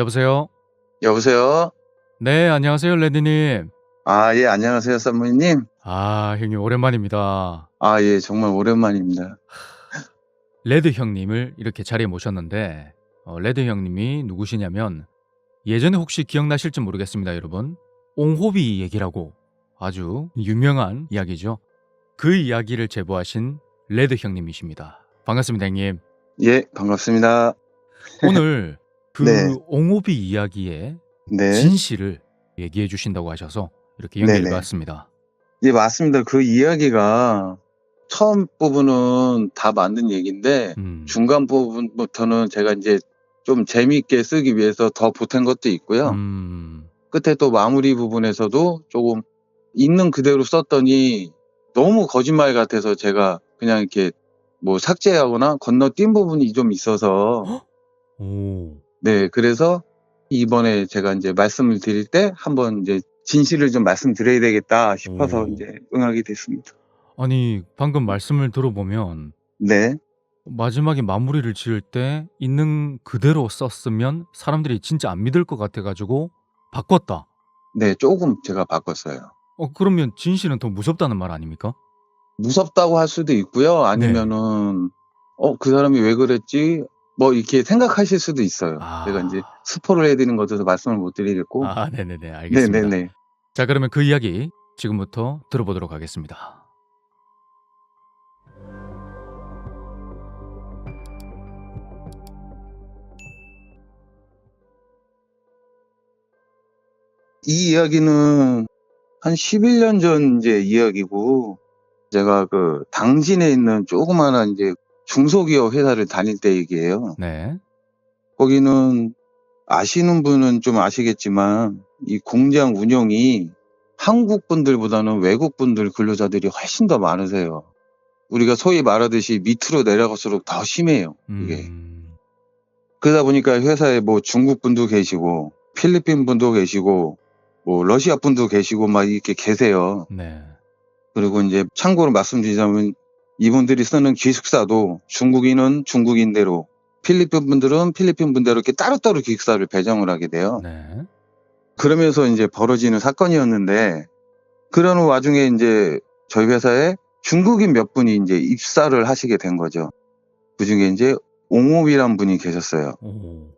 여보세요? 여보세요? 네, 안녕하세요, 레드님. 아, 예, 안녕하세요, 산모님. 아, 형님 오랜만입니다. 아, 예, 정말 오랜만입니다. 레드 형님을 이렇게 자리에 모셨는데 레드 형님이 누구시냐면 예전에 혹시 기억나실지 모르겠습니다, 여러분. 옹호비 얘기라고 아주 유명한 이야기죠. 그 이야기를 제보하신 레드 형님이십니다. 반갑습니다, 형님. 예, 반갑습니다. 오늘 네, 그 옹호비 이야기의 네, 진실을 얘기해 주신다고 하셔서 이렇게 연결해 네네. 봤습니다. 예, 맞습니다. 그 이야기가 처음 부분은 다 맞는 얘기인데, 음. 중간 부분부터는 제가 이제 좀 재미있게 쓰기 위해서 더 보탠 것도 있고요. 음. 끝에 또 마무리 부분에서도 조금 있는 그대로 썼더니 너무 거짓말 같아서 제가 그냥 이렇게 뭐 삭제하거나 건너뛴 부분이 좀 있어서, 오. 네. 그래서 이번에 제가 인제 말씀을 드릴 때 한번 이제 진실을 좀 말씀드려야 되겠다 싶어서 오. 인제 응하게 됐습니다. 아니 방금 말씀을 들어보면 네. 마지막에 마무리를 지을 때 있는 그대로 썼으면 사람들이 진짜 안 믿을 것 같아 가지고 바꿨다. 네. 쪼금 제가 바꿨어요. 그러면 진실은 더 무섭다는 말 아닙니까? 무섭다고 할 수도 있고요. 네. 아니면은 '그 사람이 왜 그랬지?' 뭐 이렇게 생각하실 수도 있어요. 제가 인제 아. 스포를 해 드리는 것 같아서 말씀을 못 드리겠고. 네네네. 알겠습니다. 네네네. 자 그러면 그 이야기 지금부터 들어보도록 하겠습니다. 이 이야기는 한 11년 전 인제 이야기고, 제가 그 당진에 있는 조그마한 인제 중소기업 회사를 다닐 때 얘기예요. 네. 거기는 아시는 분은 좀 아시겠지만 이 공장 운영이 한국 분들보다는 외국 분들 근로자들이 훨씬 더 많으세요. 우리가 소위 말하듯이 밑으로 내려갈수록 더 심해요, 이게. 음. 그러다 보니까 회사에 뭐 중국 분도 계시고 필리핀 분도 계시고 뭐 러시아 분도 계시고 막 이렇게 계세요. 네. 그리고 인제 참고로 말씀드리자면 이분들이 쓰는 기숙사도 중국인은 중국인대로, 필리핀 분들은 필리핀 분대로 이렇게 따로따로 기숙사를 배정을 하게 돼요. 네. 그러면서 인제 벌어지는 사건이었는데, 그러는 와중에 인제 저희 회사에 중국인 몇 분이 인제 입사를 하시게 된 거죠. 그중에 인제 옹호비란 분이 계셨어요. 오.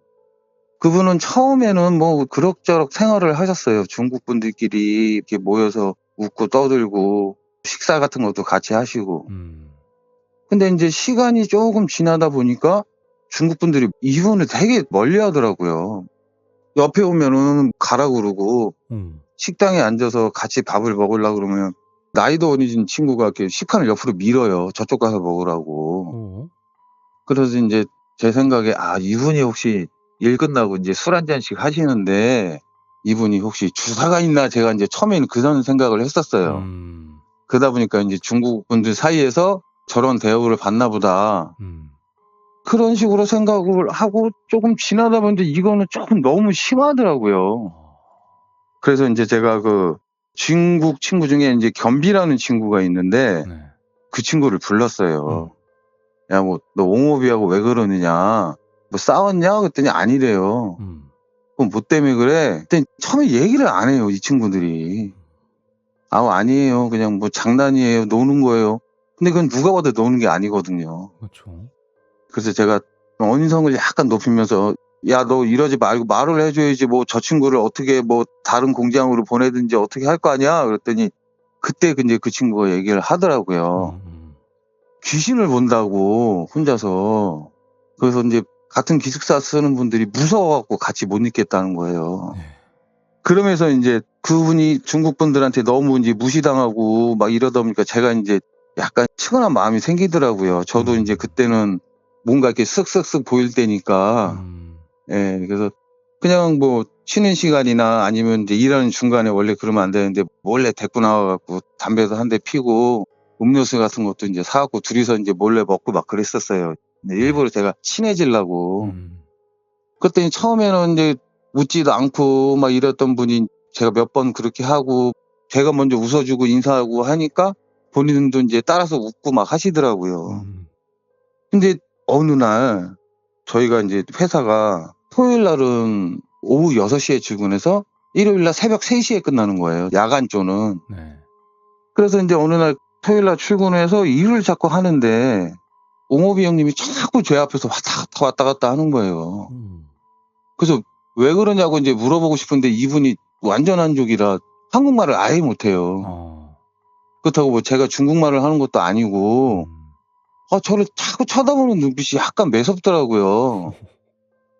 그분은 처음에는 뭐 그럭저럭 생활을 하셨어요. 중국 분들끼리 이렇게 모여서 웃고 떠들고 식사 같은 것도 같이 하시고. 음. 근데 인제 시간이 쪼금 지나다 보니까 중국 분들이 이분을 되게 멀리하더라고요. 옆에 오면은 가라고 그러고, 음. 식당에 앉아서 같이 밥을 먹으려고 그러면 나이도 어리신 친구가 이렇게 식판을 옆으로 밀어요, 저쪽 가서 먹으라고. 오. 그래서 인제 제 생각에 '아, 이분이 혹시 일 끝나고 인제 술 한 잔씩 하시는데 이분이 혹시 주사가 있나.' 제가 인제 처음에는 그런 생각을 했었어요. 음. 그러다 보니까 인제 '중국 분들 사이에서 저런 대우를 받나 보다.' 음. 그런 식으로 생각을 하고 쪼금 지나다 보는데 이거는 쪼금 너무 심하더라고요. 어. 그래서 인제 제가 그 중국 친구 중에 인제 겸비라는 친구가 있는데 네. 그 친구를 음. 불렀어요. "야, 뭐 너 옹호비하고 왜 그러느냐. 뭐 싸웠냐?" 그랬더니 아니래요. 음. "그럼 뭐 때문에 그래?" 그랬더니 처음에 얘기를 안 해요, 이 친구들이. 아니에요. 그냥 뭐 장난이에요. 노는 거예요." 근데 그건 누가 봐도 노는 게 아니거든요. 그렇죠. 그래서 제가 언성을 약간 높이면서 "야, 너 이러지 말고 말을 해 줘야지 뭐 저 친구를 어떻게 뭐 다른 공장으로 보내든지 어떻게 할 거 아니야." 그랬더니 그때 인제 그 친구가 얘기를 하더라고요. 음음. 귀신을 본다고 혼자서. 그래서 인제 같은 기숙사 쓰는 분들이 무서워 갖고 같이 못 있겠다는 거예요. 네. 그러면서 인제 그분이 중국 분들한테 너무 인제 무시당하고 막 이러다 보니까 제가 인제 약간 측은한 마음이 생기더라고요. 저도 인제 음. 그때는 뭔가 이렇게 쓱쓱쓱 보일 때니까. 음. 예. 그래서 그냥 뭐 쉬는 시간이나 아니면 인제 일하는 중간에 원래 그러면 안 되는데 몰래 데리고 나와 갖고 담배도 한 대 피우고 음료수 같은 것도 인제 사 갖고 둘이서 인제 몰래 먹고 막 그랬었어요. 네, 네. 일부러 제가 친해지려고. 음. 그랬더니 처음에는 인제 웃지도 않고 막 이랬던 분이 제가 몇 번 그렇게 하고 제가 먼저 웃어 주고 인사하고 하니까 본인도 인제 따라서 웃고 막 하시더라고요. 음. 근데 어느 날 저희가 인제 회사가 토요일 날은 오후 6시에 출근해서 일요일 날 새벽 3시에 끝나는 거예요. 야간조는. 네. 그래서 이제 어느 날 토요일 날 출근해서 일을 자꾸 하는데 옹호비 형님이 자꾸 제 앞에서 왔다 갔다 하는 거예요. 그래서 왜 그러냐고 이제 물어보고 싶은데 이분이 완전 한족이라 한국말을 아예 못해요. 그렇다고 뭐 제가 중국말을 하는 것도 아니고 저를 자꾸 쳐다보는 눈빛이 약간 매섭더라고요.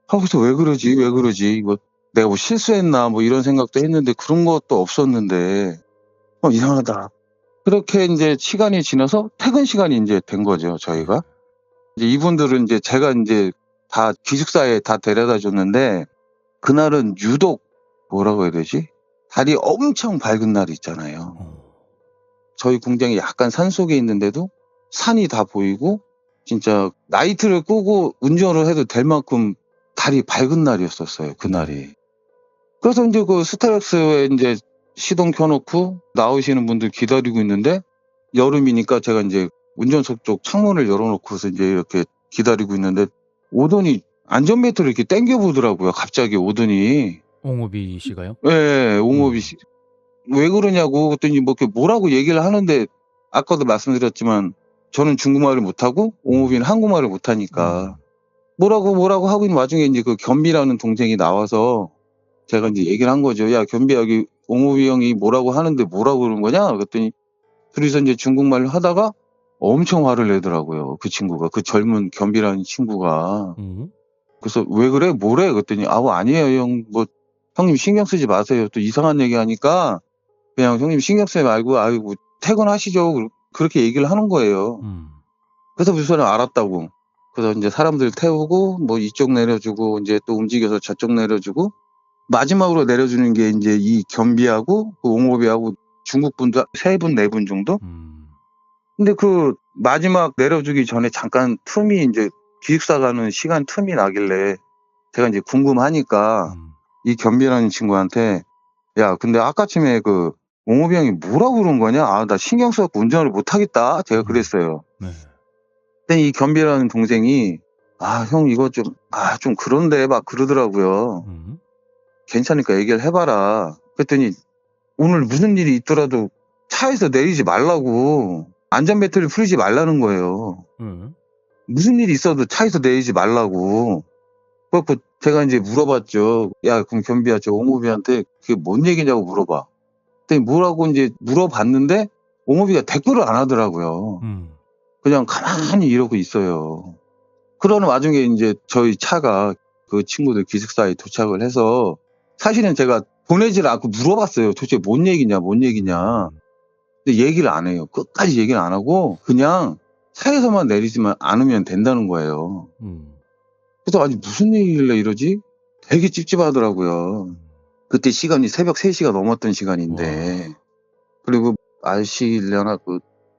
그래서 왜 그러지? 뭐 내가 뭐 실수했나 뭐 이런 생각도 했는데 그런 것도 없었는데 이상하다. 그렇게 이제 시간이 지나서 퇴근 시간이 이제 된 거죠, 저희가. 이제 이분들은 이제 제가 이제 다 기숙사에 다 데려다 줬는데 그날은 유독 뭐라고 해야 되지? 달이 엄청 밝은 날이 있잖아요. 저희 공장이 약간 산속에 있는데도 산이 다 보이고 진짜 라이트를 끄고 운전을 해도 될 만큼 달이 밝은 날이었었어요, 그날이. 그래서 이제 그 스타렉스에 이제 시동 켜놓고 나오시는 분들 기다리고 있는데 여름이니까 제가 이제 운전석 쪽 창문을 열어놓고서 이제 이렇게 기다리고 있는데 오더니 안전벨트를 이렇게 당겨보더라고요. 갑자기 오더니. 옹호비 씨가요? 예, 옹호비 씨. 왜 그러냐고 그랬더니 뭐 이렇게 뭐라고 얘기를 하는데 아까도 말씀드렸지만 저는 중국말을 못하고 옹호비는 한국말을 못하니까 뭐라고 하고 있는 와중에 이제 그 겸비라는 동생이 나와서 제가 이제 얘기를 한 거죠. 야, 겸비 여기 옹호비 형이 뭐라고 하는데 뭐라고 그러는 거냐? 그랬더니 둘이서 이제 중국말을 하다가 엄청 화를 내더라고요. 그 친구가. 그 젊은 겸비라는 친구가. 그래서 왜 그래? 뭐래? 그랬더니 아니에요, 형. 뭐 형님 신경 쓰지 마세요. 또 이상한 얘기 하니까 그냥 형님 신경 쓰지 말고 아이고 퇴근하시죠. 그렇게 얘기를 하는 거예요. 그래서 무슨 알았다고. 그래서 이제 사람들 태우고 뭐 이쪽 내려주고 이제 또 움직여서 저쪽 내려주고 마지막으로 내려주는 게 이제 이 겸비하고 그 옹호비하고 중국 분들 3분, 4분 정도? 근데 그 마지막 내려주기 전에 잠깐 틈이 이제 기숙사 가는 시간 틈이 나길래 제가 이제 궁금하니까 이 겸비라는 친구한테 야, 근데 아까쯤에 그 옹호비 형이 뭐라고 그런 거냐? 나 신경 써갖고 운전을 못 하겠다. 제가 그랬어요. 네. 근데 이 겸비라는 동생이 형 이거 좀 그런데 막 그러더라고요. 괜찮으니까 얘기를 해봐라. 그랬더니 오늘 무슨 일이 있더라도 차에서 내리지 말라고 안전벨트를 풀지 말라는 거예요. 무슨 일이 있어도 차에서 내리지 말라고. 그래갖고 제가 이제 물어봤죠. 야, 그럼 겸비야, 저 옹호비한테 그게 뭔 얘기냐고 물어봐. 그랬더니 뭐라고 이제 물어봤는데 옹호비가 대꾸를 안 하더라고요. 그냥 가만히 이러고 있어요. 그러는 와중에 이제 저희 차가 그 친구들 기숙사에 도착을 해서 사실은 제가 보내질 않고 물어봤어요. 도대체 뭔 얘기냐. 근데 얘기를 안 해요. 끝까지 얘기를 안 하고 그냥 차에서만 내리지만 않으면 된다는 거예요. 그래서 아니 무슨 얘기길래 이러지? 되게 찝찝하더라고요. 그때 시간이 새벽 3시가 넘었던 시간인데 그리고 아시려나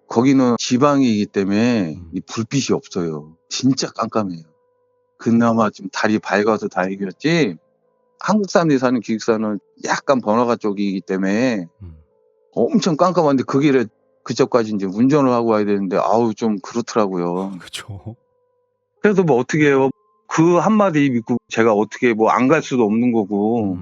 거기는 지방이기 때문에 이 불빛이 없어요. 진짜 깜깜해요. 그나마 좀 달이 밝아서 다행이었지 한국 사람들이 사는 기숙사는 약간 번화가 쪽이기 때문에 엄청 깜깜한데 그 길에 그쪽까지 이제 운전을 하고 와야 되는데 좀 그렇더라고요. 그렇죠. 그래도 뭐 어떻게 해요. 그 한마디 믿고 제가 어떻게 뭐 안 갈 수도 없는 거고.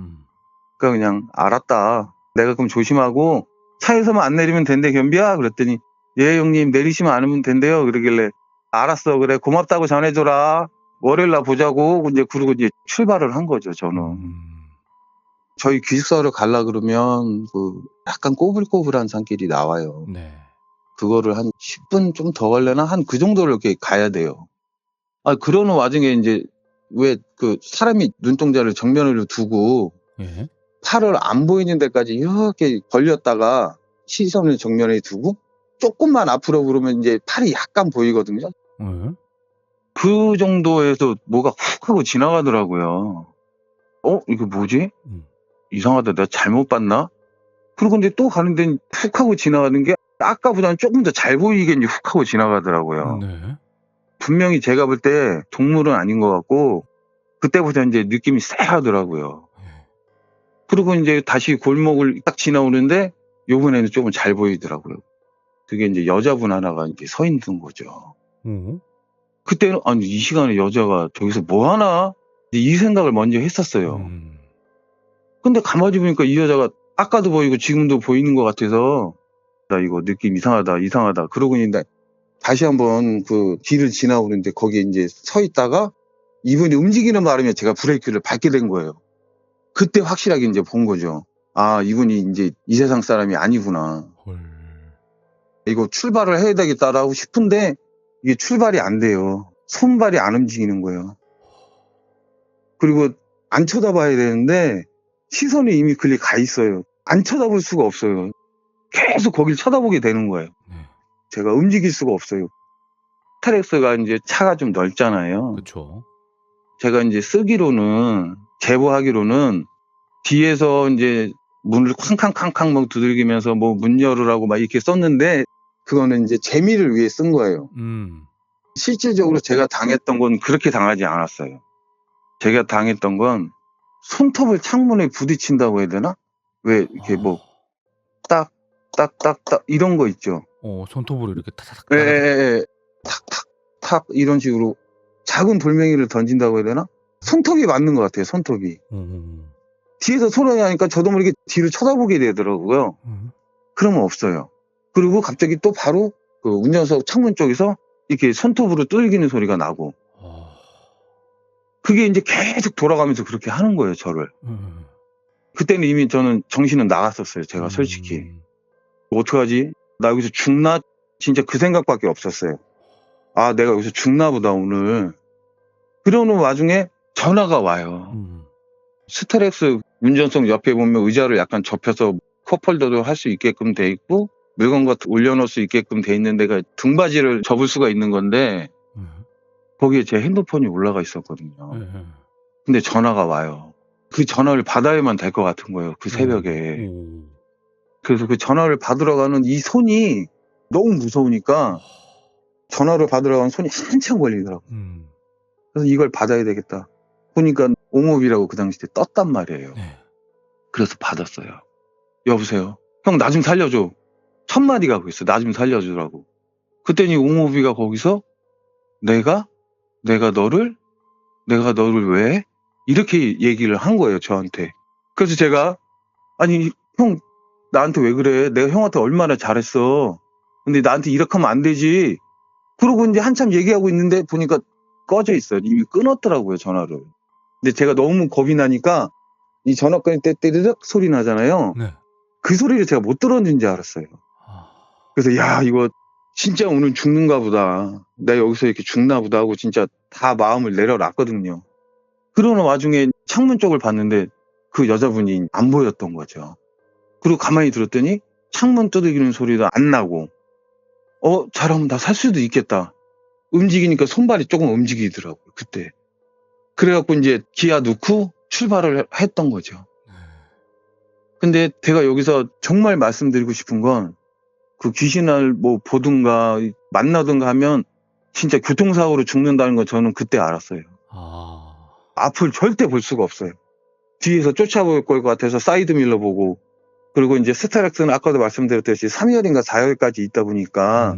그러니까 그냥 알았다. 내가 그럼 조심하고 차에서만 안 내리면 된대 겸비야. 그랬더니 예 형님 내리시면 않으면 된대요. 그러길래 알았어 그래 고맙다고 전해줘라. 월요일 날 보자고 이제 그러고 이제 출발을 한 거죠 저는. 저희 기숙사로 가려 그러면 약간 꼬불꼬불한 산길이 나와요. 네. 그거를 한 10분 좀 더 걸려나 한 그 정도를 이렇게 가야 돼요. 그러는 와중에 이제 왜 사람이 눈동자를 정면으로 두고 예. 팔을 안 보이는 데까지 이렇게 벌렸다가 시선을 정면에 두고 조금만 앞으로 그러면 이제 팔이 약간 보이거든요. 그 정도에서 뭐가 훅 하고 지나가더라고요. 이거 뭐지? 이상하다. 내가 잘못 봤나? 그리고 근데 또 가는 데는 훅 하고 지나가는 게 아까보다는 조금 더 잘 보이게 이제 훅 하고 지나가더라고요. 네. 분명히 제가 볼 때 동물은 아닌 것 같고 그때부터 이제 느낌이 쎄하더라고요. 그리고 이제 다시 골목을 딱 지나오는데 요번에는 조금 잘 보이더라고요. 그게 이제 여자분 하나가 이렇게 서 있는 거죠. 그때는 아니 이 시간에 여자가 저기서 뭐 하나? 이 생각을 먼저 했었어요. 근데 가만히 보니까 이 여자가 아까도 보이고 지금도 보이는 것 같아서 나 이거 느낌 이상하다 그러고 있는데 다시 한번 그 길을 지나오는데 거기에 이제 서 있다가 이분이 움직이는 바람에 제가 브레이크를 밟게 된 거예요. 그때 확실하게 이제 본 거죠. 아, 이분이 이제 이 세상 사람이 아니구나. 헐. 이거 출발을 해야 되겠다라고 싶은데 이게 출발이 안 돼요. 손발이 안 움직이는 거예요. 그리고 안 쳐다봐야 되는데 시선이 이미 글리 가 있어요. 안 쳐다볼 수가 없어요. 계속 거길 쳐다보게 되는 거예요. 네. 제가 움직일 수가 없어요. 스타렉스가 이제 차가 좀 넓잖아요. 그쵸. 제가 이제 쓰기로는, 제보하기로는 뒤에서 이제 문을 쾅쾅쾅쾅 막 두들기면서 뭐 문 열으라고 막 이렇게 썼는데 그거는 이제 재미를 위해 쓴 거예요. 실질적으로 제가 당했던 건 그렇게 당하지 않았어요. 제가 당했던 건 손톱을 창문에 부딪힌다고 해야 되나? 왜 이렇게 뭐 딱, 딱, 딱, 딱 이런 거 있죠. 손톱으로 이렇게 타닥 예, 타닥. 예, 예. 탁, 탁, 탁 이런 식으로 작은 돌멩이를 던진다고 해야 되나? 손톱이 맞는 것 같아요, 손톱이. 뒤에서 소리가 나니까 저도 모르게 뒤를 쳐다보게 되더라고요. 그러면 없어요. 그리고 갑자기 또 바로 그 운전석 창문 쪽에서 이렇게 손톱으로 두들기는 소리가 나고. 그게 이제 계속 돌아가면서 그렇게 하는 거예요, 저를. 그때는 이미 저는 정신은 나갔었어요, 제가 솔직히. 어떡하지? 나 여기서 죽나? 진짜 그 생각밖에 없었어요. 아, 내가 여기서 죽나 보다, 오늘. 그러는 와중에 전화가 와요. 스타렉스 운전석 옆에 보면 의자를 약간 접혀서 컵홀더도 할 수 있게끔 돼 있고 물건 같은 거 올려놓을 수 있게끔 돼 있는 데가 등받이를 접을 수가 있는 건데 거기에 제 핸드폰이 올라가 있었거든요. 근데 전화가 와요. 그 전화를 받아야만 될 것 같은 거예요. 그 새벽에. 그래서 그 전화를 받으러 가는 이 손이 너무 무서우니까 전화를 받으러 가는 손이 한참 걸리더라고요. 그래서 이걸 받아야 되겠다. 보니까 옹호비라고 그 당시에 떴단 말이에요. 그래서 받았어요. 여보세요? 형, 나 좀 살려줘. 첫 마디가 그랬어. 나 좀 살려주라고. 그랬더니 옹호비가 거기서 내가 너를 왜? 이렇게 얘기를 한 거예요, 저한테. 그래서 제가 아니, 형, 나한테 왜 그래? 내가 형한테 얼마나 잘했어. 근데 나한테 이렇게 하면 안 되지. 그러고 이제 한참 얘기하고 있는데 보니까 꺼져 있어요. 이미 끊었더라고요, 전화를. 근데 제가 너무 겁이 나니까 이 전화 끊을 때 띠르륵 소리 나잖아요. 그 소리를 제가 못 들었는지 알았어요. 그래서 야, 이거 진짜 오늘 죽는가 보다. 내가 여기서 이렇게 죽나 보다 하고 진짜 다 마음을 내려놨거든요. 그러는 와중에 창문 쪽을 봤는데 그 여자분이 안 보였던 거죠. 그리고 가만히 들었더니 창문 두들기는 소리도 안 나고 잘하면 나 살 수도 있겠다. 움직이니까 손발이 조금 움직이더라고요, 그때. 그래갖고 이제 기아 넣고 출발을 했던 거죠. 근데 제가 여기서 정말 말씀드리고 싶은 건 그 귀신을 뭐 보든가 만나든가 하면 진짜 교통사고로 죽는다는 거 저는 그때 알았어요. 앞을 절대 볼 수가 없어요. 뒤에서 쫓아볼 것 같아서 사이드밀러 보고 그리고 이제 스타렉스는 아까도 말씀드렸듯이 3열인가 4열까지 있다 보니까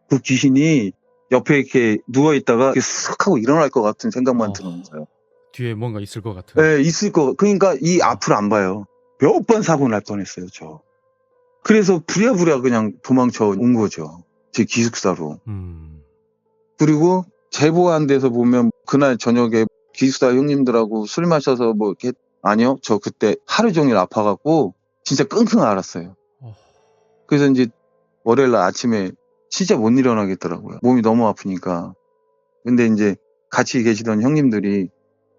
그 귀신이 옆에 이렇게 누워있다가 이렇게 쓱 하고 일어날 것 같은 생각만 드는 거예요. 뒤에 뭔가 있을 것 같은. 네, 있을 거. 그러니까 이 앞을 안 봐요. 몇 번 사고 날 뻔했어요, 저. 그래서 부랴부랴 그냥 도망쳐 온 거죠. 제 기숙사로. 그리고 제보한 데서 보면 그날 저녁에 기숙사 형님들하고 술 마셔서 뭐 이렇게 아니요. 저 그때 하루 종일 아파갖고 진짜 끙끙 앓았어요. 그래서 이제 월요일 날 아침에 진짜 못 일어나겠더라고요. 몸이 너무 아프니까. 근데 이제 같이 계시던 형님들이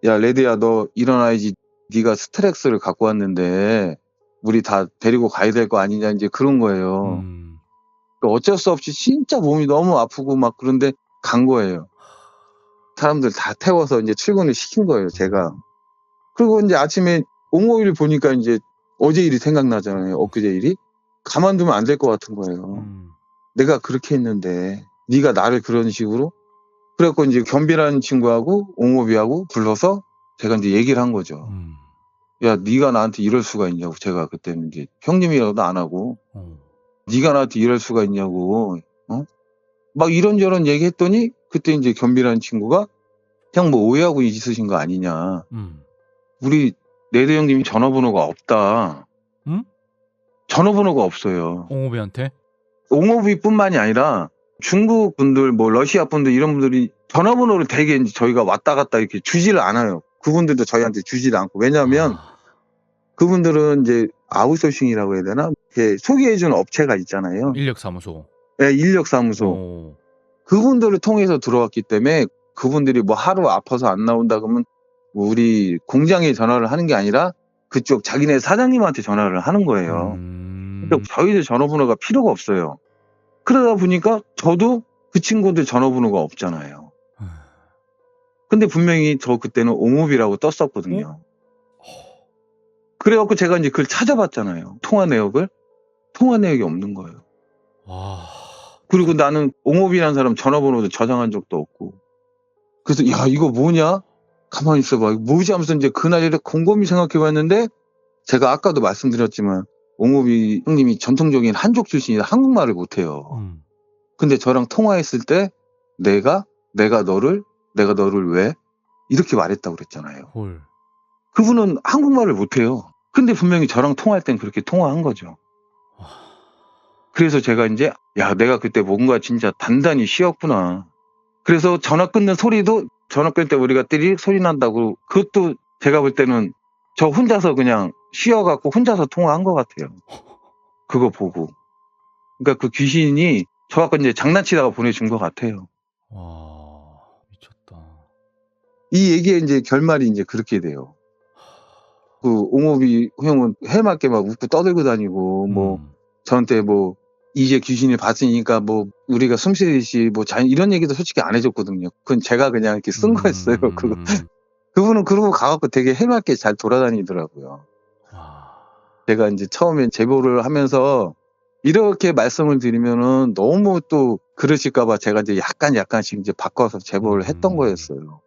야, 레드야, 너 일어나야지. 네가 스트렉스를 갖고 왔는데 우리 다 데리고 가야 될 거 아니냐 이제 그런 거예요. 어쩔 수 없이 진짜 몸이 너무 아프고 막 그런데 간 거예요. 사람들 다 태워서 이제 출근을 시킨 거예요, 제가. 그리고 이제 아침에 옹호일 보니까 이제 어제 일이 생각나잖아요, 엊그제 일이. 가만두면 안 될 것 같은 거예요. 내가 그렇게 했는데 네가 나를 그런 식으로. 그래갖고 이제 겸비라는 친구하고 옹호비하고 불러서 제가 이제 얘기를 한 거죠. 야, 네가 나한테 이럴 수가 있냐고. 제가 그때는 이제 형님이라고도 안 하고 네가 나한테 이럴 수가 있냐고. 막 이런저런 얘기했더니 그때 이제 겸비라는 친구가 형 뭐 오해하고 있으신 거 아니냐. 우리 레드 형님 전화번호가 없다. 응? 전화번호가 없어요. 옹호비한테? 옹호비뿐만이 아니라 중국 분들, 뭐 러시아 분들 이런 분들이 전화번호를 되게 이제 저희가 왔다 갔다 이렇게 주지를 않아요. 그분들도 저희한테 주지를 않고. 왜냐하면 아, 그분들은 이제 아웃소싱이라고 해야 되나? 이렇게 소개해주는 업체가 있잖아요. 인력사무소. 네, 인력사무소. 오. 그분들을 통해서 들어왔기 때문에 그분들이 뭐 하루 아파서 안 나온다 그러면 우리 공장에 전화를 하는 게 아니라 그쪽 자기네 사장님한테 전화를 하는 거예요. 그러니까 저희들 전화번호가 필요가 없어요. 그러다 보니까 저도 그 친구들 전화번호가 없잖아요. 근데 분명히 저 그때는 옹호비라고 떴었거든요. 그래갖고 제가 이제 그걸 찾아봤잖아요. 통화 내역을. 통화 내역이 없는 거예요. 와. 그리고 나는 옹호비라는 사람 전화번호도 저장한 적도 없고. 그래서 야 이거 뭐냐? 가만히 있어봐. 이거 뭐지 하면서 이제 그날 이렇게 곰곰이 생각해봤는데 제가 아까도 말씀드렸지만 옹호비 형님이 전통적인 한족 출신이라 한국말을 못해요. 근데 저랑 통화했을 때 내가 너를 왜 이렇게 말했다고 그랬잖아요. 헐. 그분은 한국말을 못해요. 근데 분명히 저랑 통화할 땐 그렇게 통화한 거죠. 그래서 제가 이제 야 내가 그때 뭔가 진짜 단단히 쉬었구나. 그래서 전화 끊는 소리도 전화 끊을 때 우리가 띠리 소리 난다고 그것도 제가 볼 때는 저 혼자서 그냥 쉬어갖고 혼자서 통화한 것 같아요. 그거 보고. 그러니까 그 귀신이 저하고 이제 장난치다가 보내준 것 같아요. 와, 미쳤다. 이 얘기의 이제 결말이 이제 그렇게 돼요. 그 옹호비 형은 해맑게 막 웃고 떠들고 다니고 뭐 저한테 뭐 이제 귀신이 봤으니까 뭐 우리가 숨쉬듯이 뭐 이런 얘기도 솔직히 안 해줬거든요. 그건 제가 그냥 이렇게 쓴 거였어요. 그거. 그분은 그러고 가갖고 되게 해맑게 잘 돌아다니더라고요. 제가 이제 처음에 제보를 하면서 이렇게 말씀을 드리면은 너무 또 그러실까봐 제가 이제 약간씩 이제 바꿔서 제보를 했던 거였어요.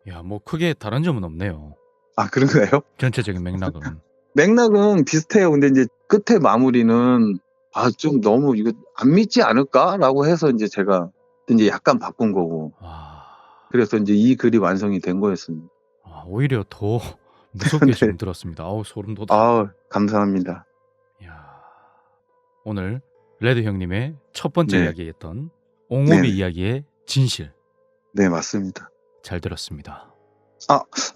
야, 뭐 크게 다른 점은 없네요. 아, 그런가요? 전체적인 맥락은. 맥락은 비슷해요. 근데 이제 끝에 마무리는 좀 너무 이거 안 믿지 않을까라고 해서 이제 제가 이제 약간 바꾼 거고. 와. 그래서 이제 이 글이 완성이 된 거였습니다. 오히려 더 무섭게 네. 지금 들었습니다. 아우 소름 돋아. 아, 감사합니다. 야. 오늘 레드 형님의 첫 번째 네. 이야기했던 옹호비 네네. 이야기의 진실 네, 맞습니다. 잘 들었습니다.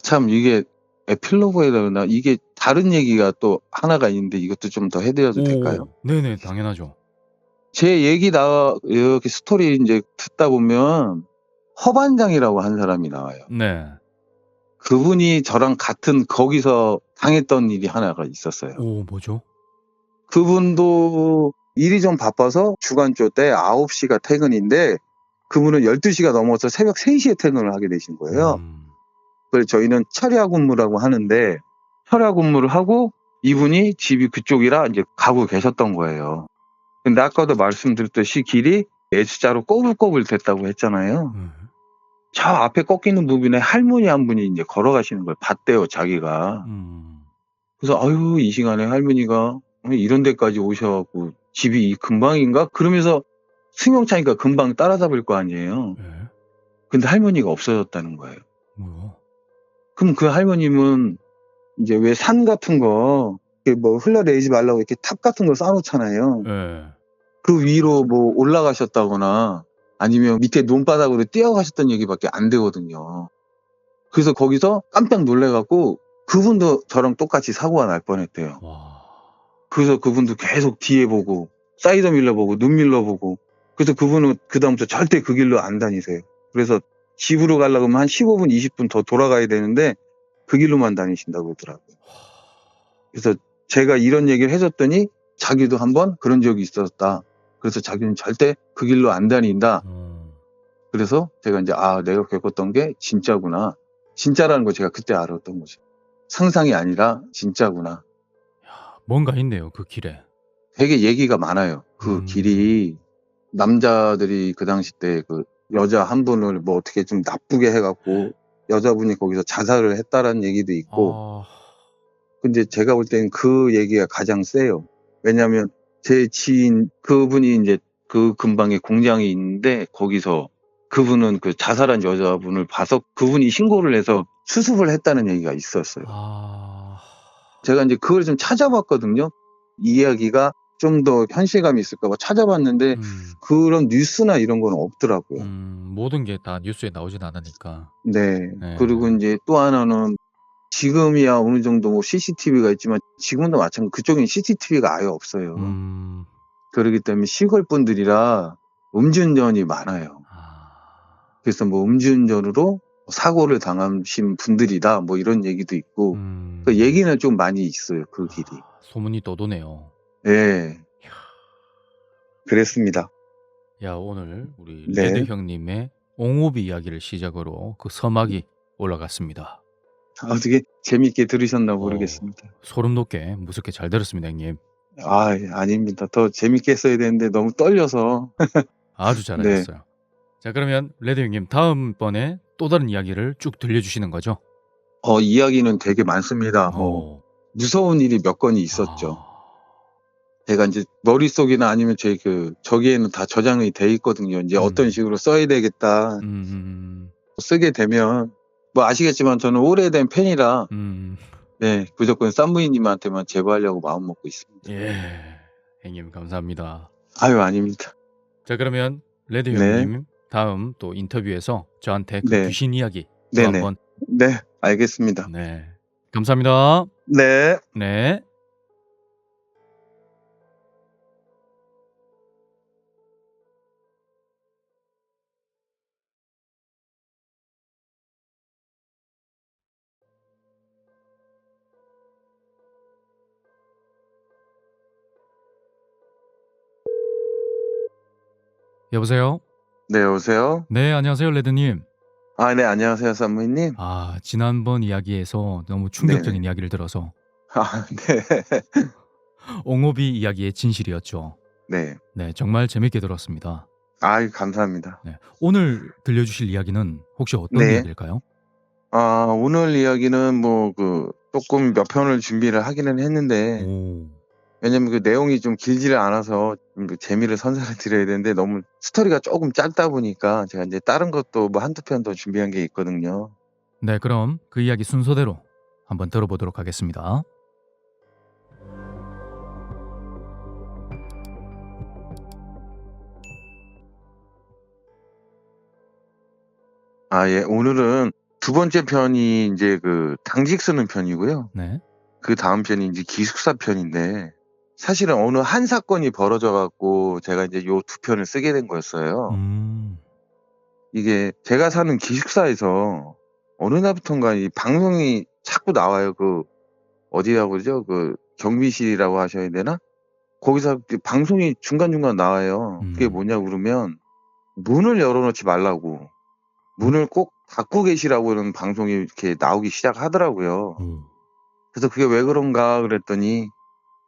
참 이게 에필로그에다 그러나 이게 다른 얘기가 또 하나가 있는데 이것도 좀 더 해드려도 될까요? 네네, 당연하죠. 제 얘기 이렇게 스토리 이제 듣다 보면 허반장이라고 한 사람이 나와요. 네. 그분이 저랑 같은 거기서 당했던 일이 하나가 있었어요. 오, 뭐죠? 그분도 일이 좀 바빠서 주간조 때 9시가 퇴근인데 그분은 12시가 넘어서 새벽 3시에 퇴근을 하게 되신 거예요. 그래서 저희는 철야 근무라고 하는데 철야 근무를 하고 이분이 집이 그쪽이라 이제 가고 계셨던 거예요. 근데 아까도 말씀드렸듯이 길이 S자로 꼬불꼬불 됐다고 했잖아요. 저 앞에 꺾이는 부분에 할머니 한 분이 이제 걸어가시는 걸 봤대요, 자기가. 그래서 아유, 이 시간에 할머니가 이런 데까지 오셔갖고 집이 이 근방인가? 그러면서 승용차니까 금방 따라잡을 거 아니에요. 네. 근데 할머니가 없어졌다는 거예요. 뭐요? 그럼 그 할머님은 이제 왜 산 같은 거, 이렇게 뭐 흘러내리지 말라고 이렇게 탑 같은 거 쌓아놓잖아요. 네. 그 위로 뭐 올라가셨다거나 아니면 밑에 논바닥으로 뛰어가셨던 얘기밖에 안 되거든요. 그래서 거기서 깜짝 놀래갖고 그분도 저랑 똑같이 사고가 날 뻔했대요. 와. 그래서 그분도 계속 뒤에 보고 사이드 밀러 보고 눈 밀러 보고 그래서 그분은 그다음부터 절대 그 길로 안 다니세요. 그래서 집으로 가려고 하면 한 15분 20분 더 돌아가야 되는데 그 길로만 다니신다고 그러더라고요. 그래서 제가 이런 얘기를 해줬더니 자기도 한번 그런 적이 있었다. 그래서 자기는 절대 그 길로 안 다닌다. 그래서 제가 이제 내가 겪었던 게 진짜구나. 진짜라는 거 제가 그때 알았던 거죠. 상상이 아니라 진짜구나. 뭔가 있네요, 그 길에. 되게 얘기가 많아요. 그 길이 남자들이 그 당시 때 그 여자 한 분을 뭐 어떻게 좀 나쁘게 해갖고 여자분이 거기서 자살을 했다라는 얘기도 있고. 근데 제가 볼 때는 그 얘기가 가장 세요. 왜냐하면 제 지인 그분이 이제 그 근방에 공장이 있는데 거기서 그분은 그 자살한 여자분을 봐서 그분이 신고를 해서 수습을 했다는 얘기가 있었어요. 제가 이제 그걸 좀 찾아봤거든요. 이 이야기가 좀 더 현실감이 있을까 봐 찾아봤는데 그런 뉴스나 이런 건 없더라고요. 모든 게 다 뉴스에 나오진 않으니까. 네. 네. 그리고 인제 또 하나는 지금이야 어느 정도 뭐 CCTV가 있지만 지금도 마찬가지로 그쪽엔 CCTV가 아예 없어요. 그러기 때문에 시골 분들이라 음주운전이 많아요. 아. 그래서 뭐 음주운전으로 사고를 당하신 분들이다 뭐 이런 얘기도 있고 그 얘기는 좀 많이 있어요, 그 길이. 소문이 떠도네요. 예. 그랬습니다. 야, 오늘 우리 네. 레드 형님의 옹호비 이야기를 시작으로 그 서막이 올라갔습니다. 어떻게 재밌게 들으셨나 모르겠습니다. 소름 돋게 무섭게 잘 들었습니다, 형님. 아, 예, 아닙니다. 더 재밌게 했어야 되는데 너무 떨려서. 아주 네. 잘하셨어요. 자, 그러면 레드 형님 다음번에 또 다른 이야기를 쭉 들려주시는 거죠? 이야기는 되게 많습니다. 뭐 무서운 일이 몇 건이 있었죠. 제가 인제 머릿속이나 아니면 제 저기에는 다 저장이 돼 있거든요. 인제 어떤 식으로 써야 되겠다. 쓰게 되면 뭐 아시겠지만 저는 오래된 팬이라 네, 무조건 쌈무이님한테만 제보하려고 마음 먹고 있습니다. 예, 형님 감사합니다. 아유, 아닙니다. 자, 그러면 레드 네. 형님 다음 또 인터뷰에서 저한테 그 네. 귀신 이야기 또 네네. 한번. 네, 알겠습니다. 네, 감사합니다. 네. 네. 여보세요? 네, 여보세요? 네, 안녕하세요, 레드님. 아, 네, 안녕하세요, 쌈무이님. 아, 지난번 이야기에서 너무 충격적인 네네. 이야기를 들어서 아, 네. 옹호비 이야기의 진실이었죠. 네. 네, 정말 재밌게 들었습니다. 아유, 감사합니다. 네, 오늘 들려주실 이야기는 혹시 어떤 네. 이야기일까요? 오늘 이야기는 뭐 쪼끔 몇 편을 준비를 하기는 했는데 오. 왜냐면 그 내용이 좀 길지를 않아서 좀 재미를 선사를 드려야 되는데 너무 스토리가 쪼금 짧다 보니까 제가 인제 다른 것도 뭐 1-2 편 더 준비한 게 있거든요. 네, 그럼 그 이야기 순서대로 한번 들어보도록 하겠습니다. 아, 예. 오늘은 2 번째 편이 인제 당직 쓰는 편이고요. 네. 그다음 편이 인제 기숙사 편인데 사실은 어느 한 사건이 벌어져 갖고 제가 인제 요 2 편을 쓰게 된 거였어요. 이게 제가 사는 기숙사에서 어느 날부턴가 이 방송이 자꾸 나와요. 어디라고 그러죠? 경비실이라고 하셔야 되나? 거기서 방송이 중간중간 나와요. 그게 뭐냐고 그러면 문을 열어 놓지 말라고. 문을 꼭 닫고 계시라고 이런 방송이 이렇게 나오기 시작하더라고요. 그래서 그게 왜 그런가 그랬더니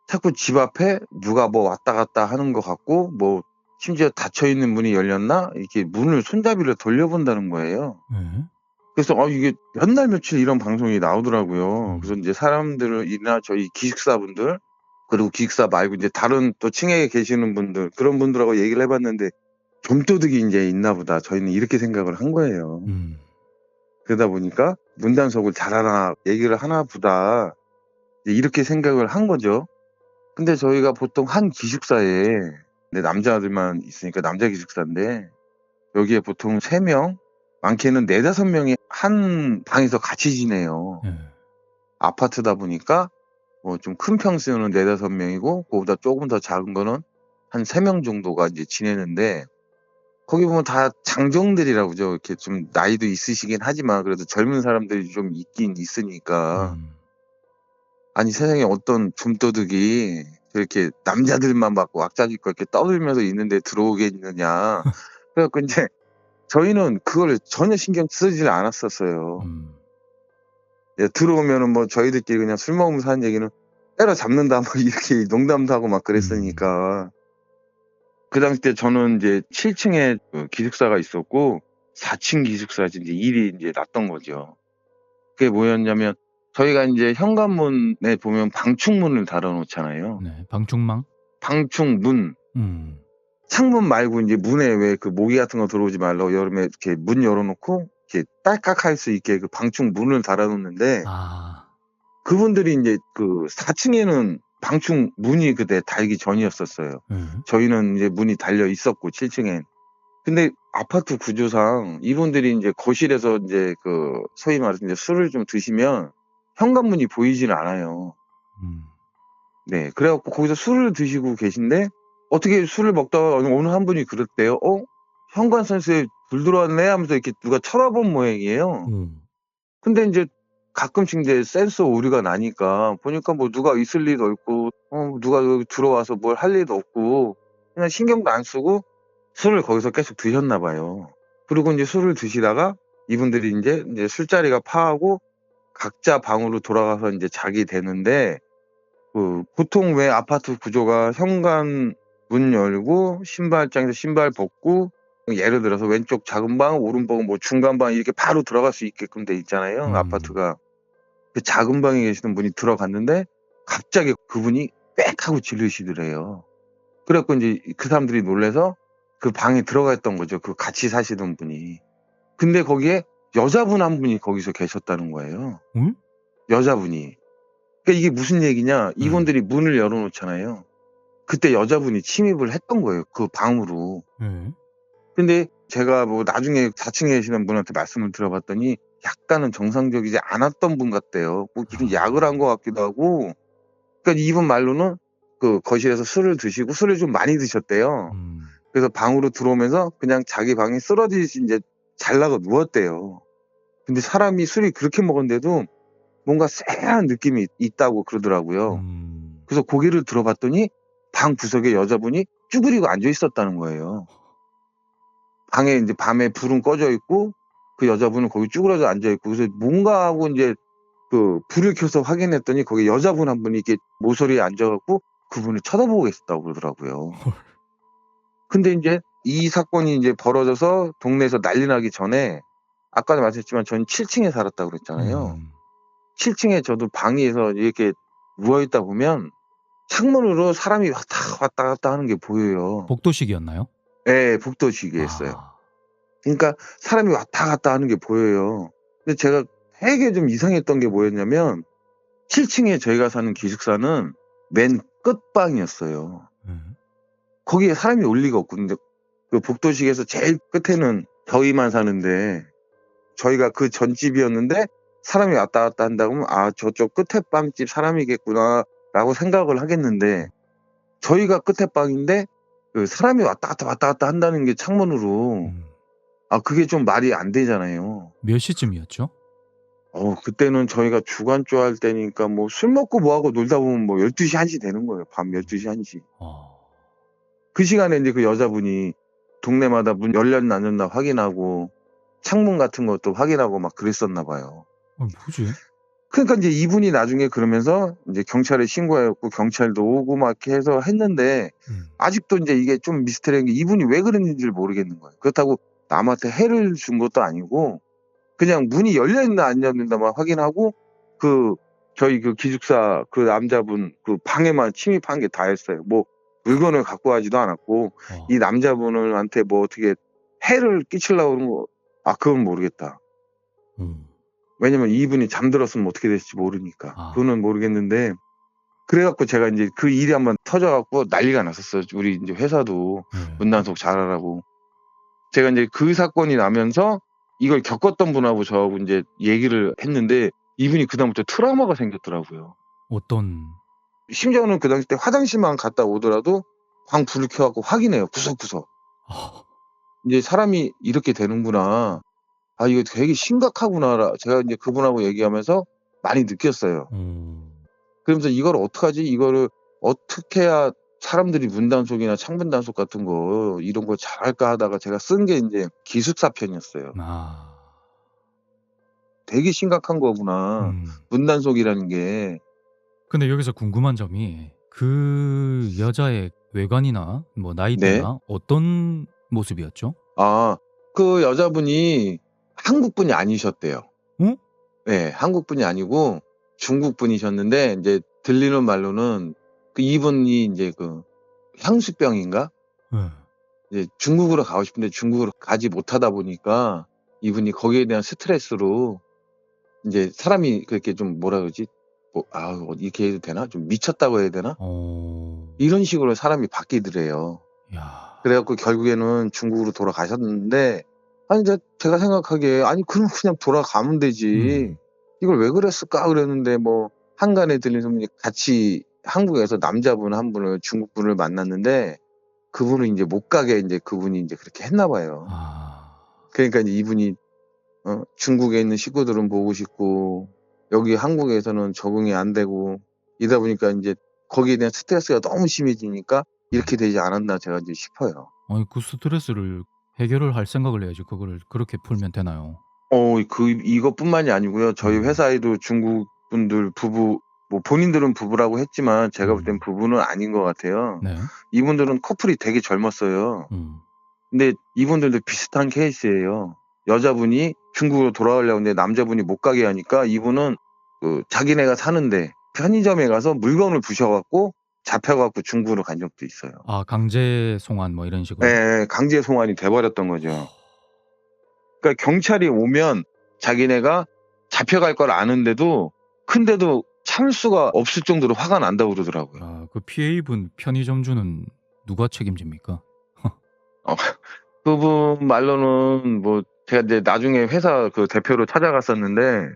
자꾸 집 앞에 누가 뭐 왔다 갔다 하는 것 같고 뭐 심지어 닫혀 있는 문이 열렸나 이렇게 문을 손잡이를 돌려본다는 거예요. 그래서 이게 몇 날 며칠 이런 방송이 나오더라고요. 그래서 인제 사람들이나 저희 기숙사분들 그리고 기숙사 말고 이제 다른 또 층에 계시는 분들 그런 분들하고 얘기를 해 봤는데 '좀도둑이 인제 있나 보다.' 저희는 이렇게 생각을 한 거예요. 그러다 보니까 '문단속을 잘하나 얘기를 하나 보다.' 이렇게 생각을 한 거죠. 근데 저희가 보통 한 기숙사에 남자들만 있으니까 남자 기숙사인데 여기에 보통 3 명 많게는 4-5 명이 한 방에서 같이 지내요. 아파트다 보니까 뭐 좀 큰 평수는 4-5 명이고 그거보다 쪼금 더 작은 거는 한 3 명 정도가 이제 지내는데 거기 보면 다 장정들이라고 그러죠. 이렇게 좀 나이도 있으시긴 하지만 그래도 젊은 사람들이 좀 있긴 있으니까. 아니 세상에 어떤 좀도둑이 저렇게 남자들만 막 왁자지껄 이렇게 떠들면서 있는데 들어오겠느냐. 그래 갖고 인제 저희는 그거를 전혀 신경 쓰질 않았었어요. 예, 들어오면은 뭐 저희들끼리 그냥 술 먹으면서 하는 얘기는 때려잡는다 뭐 이렇게 농담도 하고 막 그랬으니까. 그 당시 때 저는 인제 7 층에 기숙사가 있었고 4 층 기숙사에서 인제 일이 인제 났던 거죠. 그게 뭐였냐면 저희가 인제 현관문에 보면 방충문을 달아 놓잖아요. 네, 방충망? 방충문. 창문 말고 인제 문에 왜 모기 같은 거 들어오지 말라고 여름에 이렇게 문 열어 놓고 이렇게 딸깍 할 수 있게 방충문을 달아 놓는데 그분들이 인제 그 4층에는 방충 문이 그때 달기 전이었었어요. 예. 저희는 이제 문이 달려 있었고 7층엔. 근데 아파트 구조상 이분들이 인제 거실에서 인제 그 소위 말해서 인제 술을 좀 드시면 현관문이 보이지는 않아요. 음. 네. 그래 갖고 거기서 술을 드시고 계신데 어떻게 술을 먹다가 어느 한 분이 그랬대요. 현관선수에 불 들어왔네 하면서 이렇게 누가 쳐다본 모양이에요. 근데 인제 가끔씩 인제 센서 오류가 나니까 보니까 뭐 누가 있을 리도 없고 누가 여기 들어와서 뭘 할 일도 없고 그냥 신경도 안 쓰고 술을 거기서 계속 드셨나 봐요. 그리고 인제 술을 드시다가 이분들이 인제 술자리가 파하고 각자 방으로 돌아가서 인제 자게 되는데 그 보통 왜 아파트 구조가 현관 문 열고 신발장에서 신발 벗고 예를 들어서 왼쪽 작은 방, 오른쪽 뭐 중간 방 이렇게 바로 들어갈 수 있게끔 돼 있잖아요, 아파트가. 그 작은 방에 계시던 분이 들어갔는데 갑자기 그분이 꽥 하고 지르시더래요. 그래 갖고 인제 그 사람들이 놀라서 그 방에 들어갔던 거죠, 그 같이 사시던 분이. 근데 거기에 여자분 한 분이 거기서 계셨다는 거예요, 응? 여자분이. 그러니까 이게 무슨 얘기냐, 네. 이분들이 문을 열어 놓잖아요. 그때 여자분이 침입을 했던 거예요, 그 방으로. 예. 근데 제가 뭐 나중에 4층에 계시는 분한테 말씀을 들어봤더니 약간은 정상적이지 않았던 분 같대요. 뭐 무슨 약을 한 것 같기도 하고. 그러니까 이분 말로는 그 거실에서 술을 드시고 술을 좀 많이 드셨대요. 그래서 방으로 들어오면서 그냥 자기 방에 쓰러지듯이 인제 잘라고 누웠대요. 근데 사람이 술이 그렇게 먹었는데도 뭔가 쎄한 느낌이 있다고 그러더라고요. 그래서 고개를 들어봤더니 방 구석에 여자분이 쭈그리고 앉아 있었다는 거예요. 방에 인제 밤에 불은 꺼져 있고 그 여자분은 거기 쭈그러져 앉아 있고, 그래서 뭔가 하고 인제 그 불을 켜서 확인했더니 거기 여자분 한 분이 이렇게 모서리에 앉아 갖고 그분을 쳐다보고 계셨다고 그러더라고요. 근데 인제 이 사건이 인제 벌어져서 동네에서 난리 나기 전에 아까도 말씀드렸지만 저는 7층에 살았다고 그랬잖아요. 7층에 저도 방에서 이렇게 누워 있다 보면 창문으로 사람이 왔다 갔다 하는 게 보여요. 복도식이었나요? 예. 복도식이었어요. 그러니까 사람이 왔다 갔다 하는 게 보여요. 근데 제가 되게 좀 이상했던 게 뭐였냐면 7층에 저희가 사는 기숙사는 맨 끝방이었어요. 거기에 사람이 올 리가 없고, 근데 그 복도식에서 제일 끝에는 저희만 사는데 저희가 그 전집이었는데 사람이 왔다 갔다 한다고 하면 '아 저쪽 끝에 빵집 사람이겠구나.'라고 생각을 하겠는데 저희가 끝에 방인데 그 사람이 왔다 갔다 한다는 게 창문으로 그게 좀 말이 안 되잖아요. 몇 시쯤이었죠? 그때는 저희가 주간조 할 때니까 뭐 술 먹고 뭐 하고 놀다 보면 뭐 12시 1시 되는 거예요. 밤 12시 1시. 그 시간에 인제 그 여자분이 동네마다 문 열렸나 안 열렸나 확인하고 창문 같은 것도 확인하고 막 그랬었나 봐요. 뭐지? 그러니까 인제 이분이 나중에 그러면서 인제 경찰에 신고해 갖고 경찰도 오고 막 이렇게 해서 했는데 아직도 인제 이게 좀 미스터리한 게 이분이 왜 그랬는지를 모르겠는 거예요. 그렇다고 남한테 해를 준 것도 아니고 그냥 문이 열려 있나 안 열려 있나만 확인하고 그 저희 그 기숙사 그 남자분 그 방에만 침입한 게 다였어요. 뭐 물건을 갖고 가지도 않았고 이 남자분한테 뭐 어떻게 해를 끼치려고 그런 거 그건 모르겠다. 왜냐면 이분이 잠들었으면 어떻게 됐을지 모르니까. 그거는 모르겠는데 그래 갖고 제가 인제 그 일이 한번 터져 갖고 난리가 났었어요. 우리 인제 회사도 문단속 잘하라고. 제가 인제 그 사건이 나면서 이걸 겪었던 분하고 저하고 인제 얘기를 했는데 이분이 그다음부터 트라우마가 생겼더라고요. 어떤 심지어는 그 당시 때 화장실만 갔다 오더라도 방 불을 켜 갖고 확인해요, 구석구석. 이제 '사람이 이렇게 되는구나. 이거 되게 심각하구나.' 제가 인제 그분하고 얘기하면서 많이 느꼈어요. 그러면서 '이걸 어떡하지? 이거를 어떻게 해야 사람들이 문단속이나 창문단속 같은 거 이런 걸 잘할까?' 하다가 제가 쓴 게 인제 기숙사 편이었어요. '되게 심각한 거구나, 문단속이라는 게.' 근데 여기서 궁금한 점이 그 여자의 외관이나 뭐 네. 나이대나 어떤 모습이었죠? 그 여자분이 한국 분이 아니셨대요. 어? 네. 한국 분이 아니고 중국 분이셨는데 인제 들리는 말로는 그 이분이 인제 그 향수병인가? 예. 이제 중국으로 가고 싶은데 중국으로 가지 못하다 보니까 이분이 거기에 대한 스트레스로 인제 사람이 그렇게 좀 뭐라 그러지? 이렇게 해도 되나? 좀 미쳤다고 해야 되나? 어. 이런 식으로 사람이 바뀌더래요. 야. 그래갖고 결국에는 중국으로 돌아가셨는데, 아니, 제가 생각하기에, 아니, 그럼 그냥 돌아가면 되지. 이걸 왜 그랬을까? 그랬는데, 뭐, 한간에 들린 소문이 같이 한국에서 남자분 한 분을, 중국 분을 만났는데, 그분은 이제 못 가게 이제 그분이 이제 그렇게 했나 봐요. 아. 그러니까 이제 이분이, 중국에 있는 식구들은 보고 싶고, 여기 한국에서는 적응이 안 되고, 이다 보니까 이제 거기에 대한 스트레스가 너무 심해지니까 이렇게 되지 않았나 제가 이제 싶어요. 아니 그 스트레스를 해결을 할 생각을 해야지 그거를 그렇게 풀면 되나요? 이것뿐만이 아니고요. 저희 회사에도 중국 분들 부부, 뭐 본인들은 부부라고 했지만 제가 볼 땐 부부는 아닌 것 같아요. 네. 이분들은 커플이 되게 젊었어요. 음. 근데 이분들도 비슷한 케이스예요. 여자분이 중국으로 돌아가려고 하는데 남자분이 못 가게 하니까 이분은 자기네가 사는데 편의점에 가서 물건을 부셔갖고 잡혀갖고 중국으로 간 적도 있어요. 아 강제 송환 뭐 이런 식으로? 예, 강제 송환이 돼버렸던 거죠. 그러니까 경찰이 오면 자기네가 잡혀갈 걸 아는데도 근데도 참을 수가 없을 정도로 화가 난다고 그러더라고요. 아 그 피해 입은 편의점주는 누가 책임집니까? 그분 말로는 뭐 제가 이제 나중에 회사 그 대표로 찾아갔었는데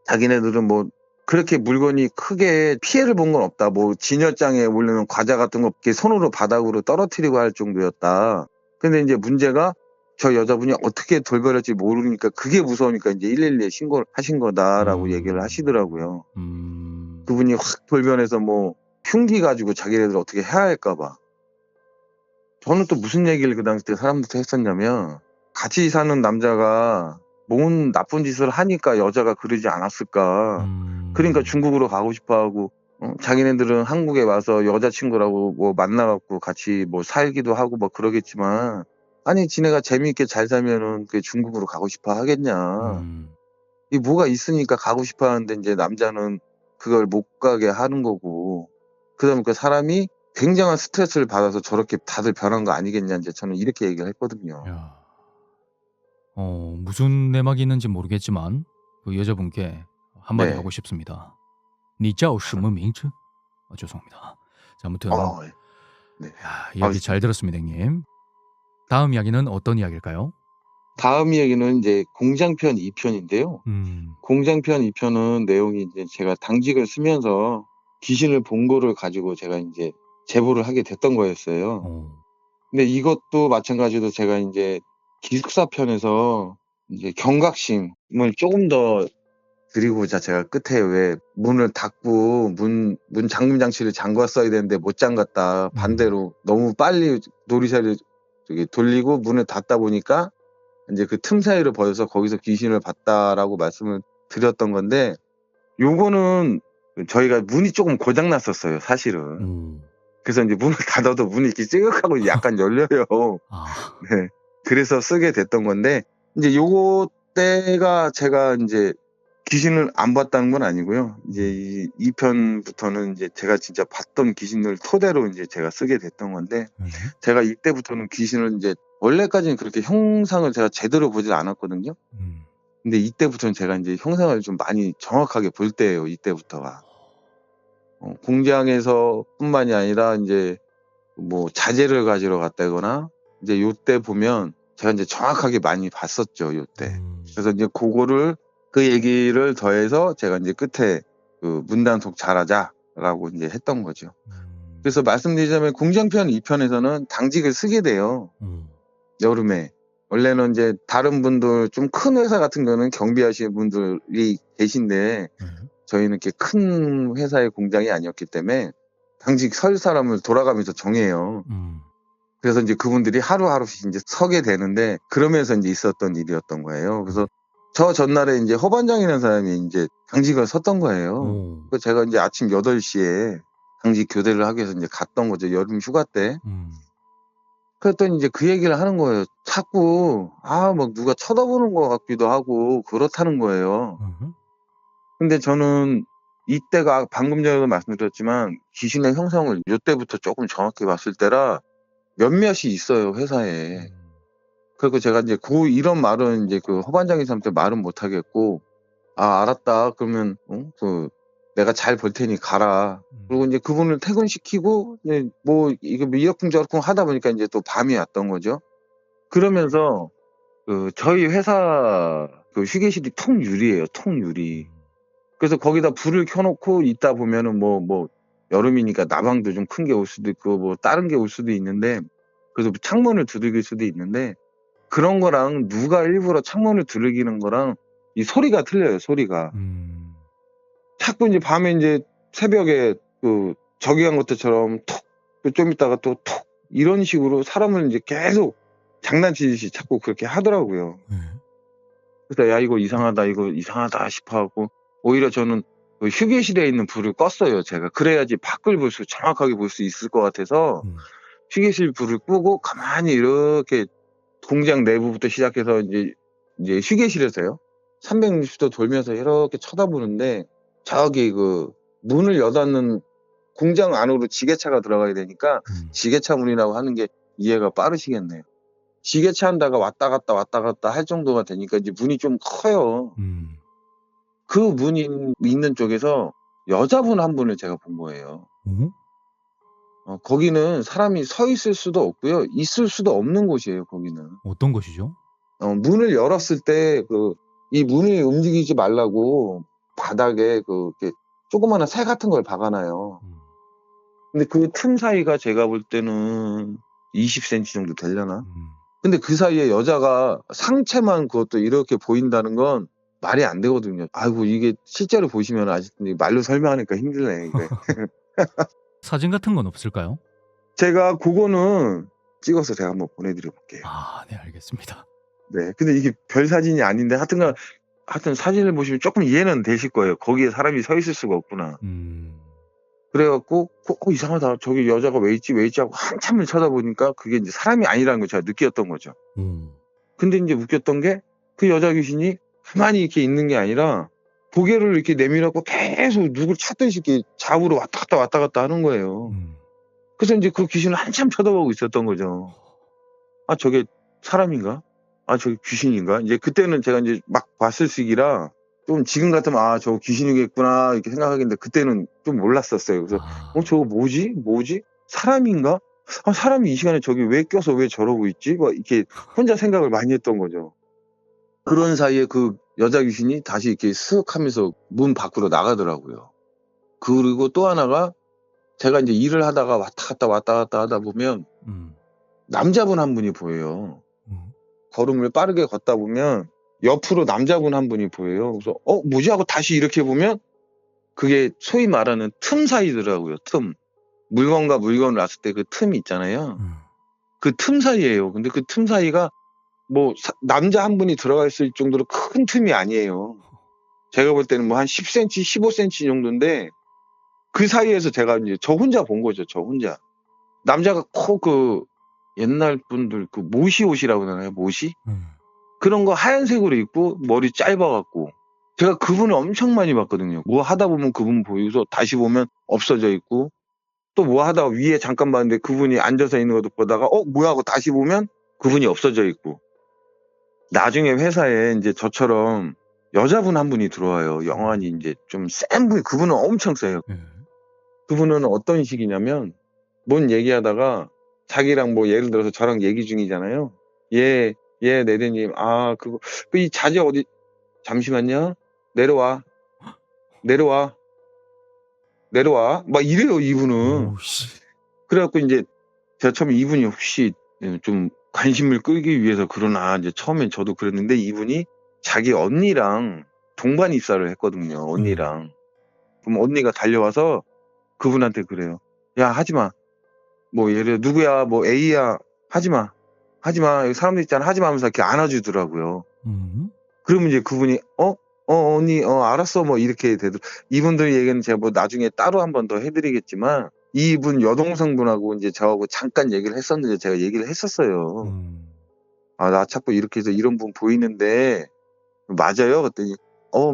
자기네들은 뭐 그렇게 물건이 크게 피해를 본 건 없다. 뭐 진열장에 올리는 과자 같은 거 이렇게 손으로 바닥으로 떨어뜨리고 할 정도였다. 근데 이제 문제가 저 여자분이 어떻게 돌변할지 모르니까 그게 무서우니까 이제 112에 신고를 하신 거다라고 얘기를 하시더라고요. 그분이 확 돌변해서 뭐 흉기 가지고 자기네들 어떻게 해야 할까 봐. 저는 또 무슨 얘기를 그 당시 때 사람들한테 했었냐면 같이 사는 남자가 뭔 나쁜 짓을 하니까 여자가 그러지 않았을까. 그러니까 중국으로 가고 싶어 하고, 자기네들은 한국에 와서 여자친구라고 뭐 만나갖고 같이 뭐 살기도 하고 뭐 그러겠지만, 아니, 지네가 재미있게 잘 살면은 그 중국으로 가고 싶어 하겠냐. 이 뭐가 있으니까 가고 싶어 하는데 이제 남자는 그걸 못 가게 하는 거고, 그다음에 그 사람이 굉장한 스트레스를 받아서 저렇게 다들 변한 거 아니겠냐, 이제 저는 이렇게 얘기를 했거든요. 야. 무슨 내막이 있는지 모르겠지만 그 여자분께 한마디 네. 하고 싶습니다. 你叫什么名字? 죄송합니다. 자, 아무튼 네. 야, 이야기 잘 들었습니다, 형님. 다음 이야기는 어떤 이야기일까요? 다음 이야기는 이제 공장편 2편인데요. 공장편 2편은 내용이 이제 제가 당직을 쓰면서 귀신을 본 거를 가지고 제가 이제 제보를 하게 됐던 거였어요. 근데 이것도 마찬가지로 제가 이제 기숙사 편에서 이제 경각심을 조금 더 드리고자 제가 끝에 왜 문을 닫고 문 잠금 장치를 잠갔어야 되는데 못 잠갔다. 반대로 너무 빨리 놀이사를 돌리고 문을 닫다 보니까 이제 그 틈 사이로 보여서 거기서 귀신을 봤다라고 말씀을 드렸던 건데, 요거는 저희가 문이 조금 고장 났었어요, 사실은. 그래서 이제 문을 닫아도 문이 이렇게 찌그하고 약간 열려요. 네. 그래서 쓰게 됐던 건데, 이제 요거 때가 제가 이제 귀신을 안 봤다는 건 아니고요. 이제 이 편부터는 이제 제가 진짜 봤던 귀신을 토대로 이제 제가 쓰게 됐던 건데, 제가 이때부터는 귀신을 이제 원래까지는 그렇게 형상을 제가 제대로 보질 않았거든요. 근데 이때부터는 제가 이제 형상을 좀 많이 정확하게 볼 때예요. 이때부터가. 공장에서 뿐만이 아니라 이제 뭐 자재를 가지러 갔다거나 이제 요때 보면 제가 이제 정확하게 많이 봤었죠. 요때. 그래서 이제 그거를 그 얘기를 더해서 제가 이제 끝에 그 문단속 잘하자라고 이제 했던 거죠. 그래서 말씀드리자면 공장편 2편에서는 당직을 쓰게 돼요. 여름에. 원래는 이제 다른 분들 좀 큰 회사 같은 거는 경비하시는 분들이 계신데 저희는 이렇게 큰 회사의 공장이 아니었기 때문에 당직 설 사람을 돌아가면서 정해요. 그래서 이제 그분들이 하루하루씩 이제 서게 되는데 그러면서 이제 있었던 일이었던 거예요. 그래서 저 전날에 이제 허반장이라는 사람이 이제 당직을 섰던 거예요. 그래서 제가 이제 아침 8시에 당직 교대를 하기 위해서 이제 갔던 거죠. 여름 휴가 때. 그랬더니 이제 그 얘기를 하는 거예요. 자꾸, 막 누가 쳐다보는 것 같기도 하고, 그렇다는 거예요. 근데 저는 이때가 방금 전에도 말씀드렸지만, 귀신의 형성을 이때부터 조금 정확히 봤을 때라 몇몇이 있어요, 회사에. 그리고 제가 이제 이런 말은 이제 그 허반장이 사람한테 말은 못 하겠고, 알았다. 그러면, 내가 잘 볼 테니 가라. 음. 그리고 이제 그분을 퇴근시키고 이제 뭐 이게 뭐 이러쿵저러쿵 하다 보니까 이제 또 밤이 왔던 거죠. 그러면서 저희 회사 그 휴게실이 통유리예요. 통유리. 그래서 거기다 불을 켜놓고 있다 보면은 뭐 여름이니까 나방도 좀 큰 게 올 수도 있고 뭐 다른 게 올 수도 있는데 그래서 창문을 두들길 수도 있는데 그런 거랑 누가 일부러 창문을 두들기는 거랑 이 소리가 틀려요. 소리가. 자꾸 이제 밤에 이제 새벽에 저기한 것들처럼 톡, 좀 있다가 또 톡, 이런 식으로 사람을 이제 계속 장난치듯이 자꾸 그렇게 하더라고요. 그래서 야, 이거 이상하다 싶어갖고, 오히려 저는 그 휴게실에 있는 불을 껐어요, 제가. 그래야지 밖을 정확하게 볼 수 있을 것 같아서, 휴게실 불을 끄고 가만히 이렇게 공장 내부부터 시작해서 이제 휴게실에서요. 360도 돌면서 이렇게 쳐다보는데, 저기 문을 여닫는 공장 안으로 지게차가 들어가야 되니까 지게차 문이라고 하는 게 이해가 빠르시겠네요. 지게차 한다가 왔다 갔다 할 정도가 되니까 이제 문이 좀 커요. 그 문이 있는 쪽에서 여자분 한 분을 제가 본 거예요. 거기는 사람이 서 있을 수도 없고요. 있을 수도 없는 곳이에요, 거기는. 어떤 것이죠? 문을 열었을 때 이 문이 움직이지 말라고 바닥에 이렇게 조그마한 새 같은 걸 박아놔요. 근데 그 틈 사이가 제가 볼 때는 20cm 정도 되려나? 근데 그 사이에 여자가 상체만 그것도 이렇게 보인다는 건 말이 안 되거든요. 아이고, 이게 실제로 보시면 아시던데 말로 설명하니까 힘드네, 이게. 사진 같은 건 없을까요? 제가 그거는 찍어서 제가 한번 보내드려 볼게요. 아, 네, 알겠습니다. 네. 근데 이게 별 사진이 아닌데 하여튼 사진을 보시면 조금 이해는 되실 거예요. 거기에 사람이 서 있을 수가 없구나. 그래갖고, 이상하다. 저기 여자가 왜 있지 하고 한참을 쳐다보니까 그게 이제 사람이 아니라는 걸 제가 느꼈던 거죠. 근데 이제 웃겼던 게 그 여자 귀신이 가만히 이렇게 있는 게 아니라 고개를 이렇게 내밀었고 계속 누굴 찾듯이 이렇게 좌우로 왔다 갔다 하는 거예요. 그래서 이제 그 귀신을 한참 쳐다보고 있었던 거죠. 아, 저게 사람인가? 아, 저게 귀신인가? 이제 그때는 제가 이제 막 봤을 시기라 좀 지금 같으면 아, 저거 귀신이겠구나 이렇게 생각하겠는데 그때는 좀 몰랐었어요. 그래서 저거 뭐지? 사람인가? 아, 사람이 이 시간에 저기 왜 껴서 왜 저러고 있지? 막 이렇게 혼자 생각을 많이 했던 거죠. 그런 사이에 그 여자 귀신이 다시 이렇게 슥 하면서 문 밖으로 나가더라고요. 그리고 또 하나가 제가 이제 일을 하다가 왔다 갔다 하다 보면 남자분 한 분이 보여요. 걸음을 빠르게 걷다 보면 옆으로 남자분 한 분이 보여요. 그래서 뭐지 하고 다시 이렇게 보면 그게 소위 말하는 틈 사이더라고요. 틈. 물건과 물건을 놨을 때 그 틈이 있잖아요. 그 틈 사이예요. 근데 그 틈 사이가 뭐 남자 한 분이 들어가 있을 정도로 큰 틈이 아니에요. 제가 볼 때는 뭐 한 10cm, 15cm 정도인데 그 사이에서 제가 이제 저 혼자 본 거죠. 저 혼자. 남자가 옛날 분들 모시 옷이라고 하나요? 모시? 그런 거 하얀색으로 입고 머리 짧아갖고 제가 그분을 엄청 많이 봤거든요. 뭐 하다 보면 그분 보이고서 다시 보면 없어져 있고 또 뭐 하다가 위에 잠깐 봤는데 그분이 앉아서 있는 것도 보다가 뭐야 하고 다시 보면 그분이 없어져 있고 나중에 회사에 이제 저처럼 여자분 한 분이 들어와요. 영환이 이제 좀 센 분, 그분은 엄청 세요. 그분은 어떤 식이냐면 뭔 얘기하다가 자기랑 뭐 예를 들어서 저랑 얘기 중이잖아요. 예, 내대님, 이 자재 어디, 잠시만요. 내려와. 막 이래요, 이분은. 오씨. 그래갖고 이제 제가 처음에 이분이 혹시 좀 관심을 끌기 위해서 그러나 이제 처음엔 저도 그랬는데 이분이 자기 언니랑 동반 입사를 했거든요. 언니랑. 그럼 언니가 달려와서 그분한테 그래요. 야, 하지마. 뭐 예를 들어 누구야, 뭐 A야, 하지마. 여기 사람들 있잖아, 하지마 하면서 이렇게 안아주더라고요. 그러면 이제 그분이 언니 알았어 뭐 이렇게 이분들 얘기는 제가 뭐 나중에 따로 한 번 더 해드리겠지만 이분 여동생분하고 이제 저하고 잠깐 얘기를 했었는데 제가 얘기를 했었어요. 나 자꾸 이렇게 해서 이런 분 보이는데 맞아요? 그랬더니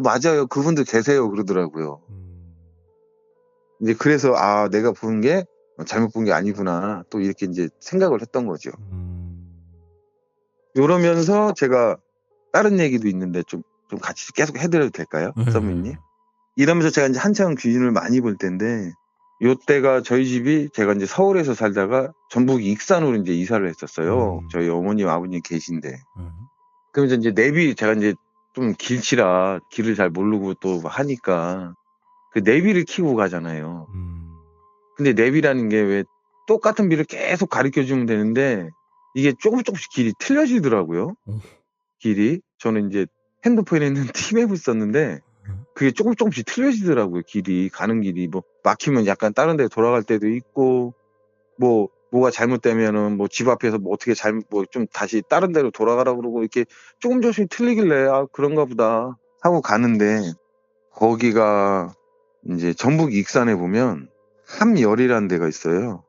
맞아요. 그분들 계세요. 그러더라고요. 이제 그래서 내가 본 게 잘못 본 게 아니구나 또 이렇게 이제 생각을 했던 거죠. 이러면서 제가 다른 얘기도 있는데 좀 같이 계속 해드려도 될까요? 선배님? 이러면서 제가 이제 한창 귀신을 많이 볼 때인데, 요때가 저희 집이 제가 이제 서울에서 살다가 전북 익산으로 이제 이사를 했었어요. 저희 어머님, 아버님 계신데. 그러면서 이제 내비, 제가 이제 좀 길치라 길을 잘 모르고 또 하니까 그 내비를 키고 가잖아요. 근데 내비라는 게 왜 똑같은 비를 계속 가르쳐 주면 되는데 이게 조금씩 길이 틀려지더라고요. 길이. 저는 이제 핸드폰에 있는 티맵을 썼는데 그게 조금씩 틀려지더라고요. 길이, 가는 길이. 뭐 막히면 약간 다른 데 돌아갈 때도 있고, 뭐가 잘못되면은 뭐 집 앞에서 뭐 어떻게 뭐 좀 다시 다른 데로 돌아가라고 그러고 이렇게 조금씩 틀리길래 아, 그런가 보다 하고 가는데, 거기가 이제 전북 익산에 보면 함열이라는 데가 있어요.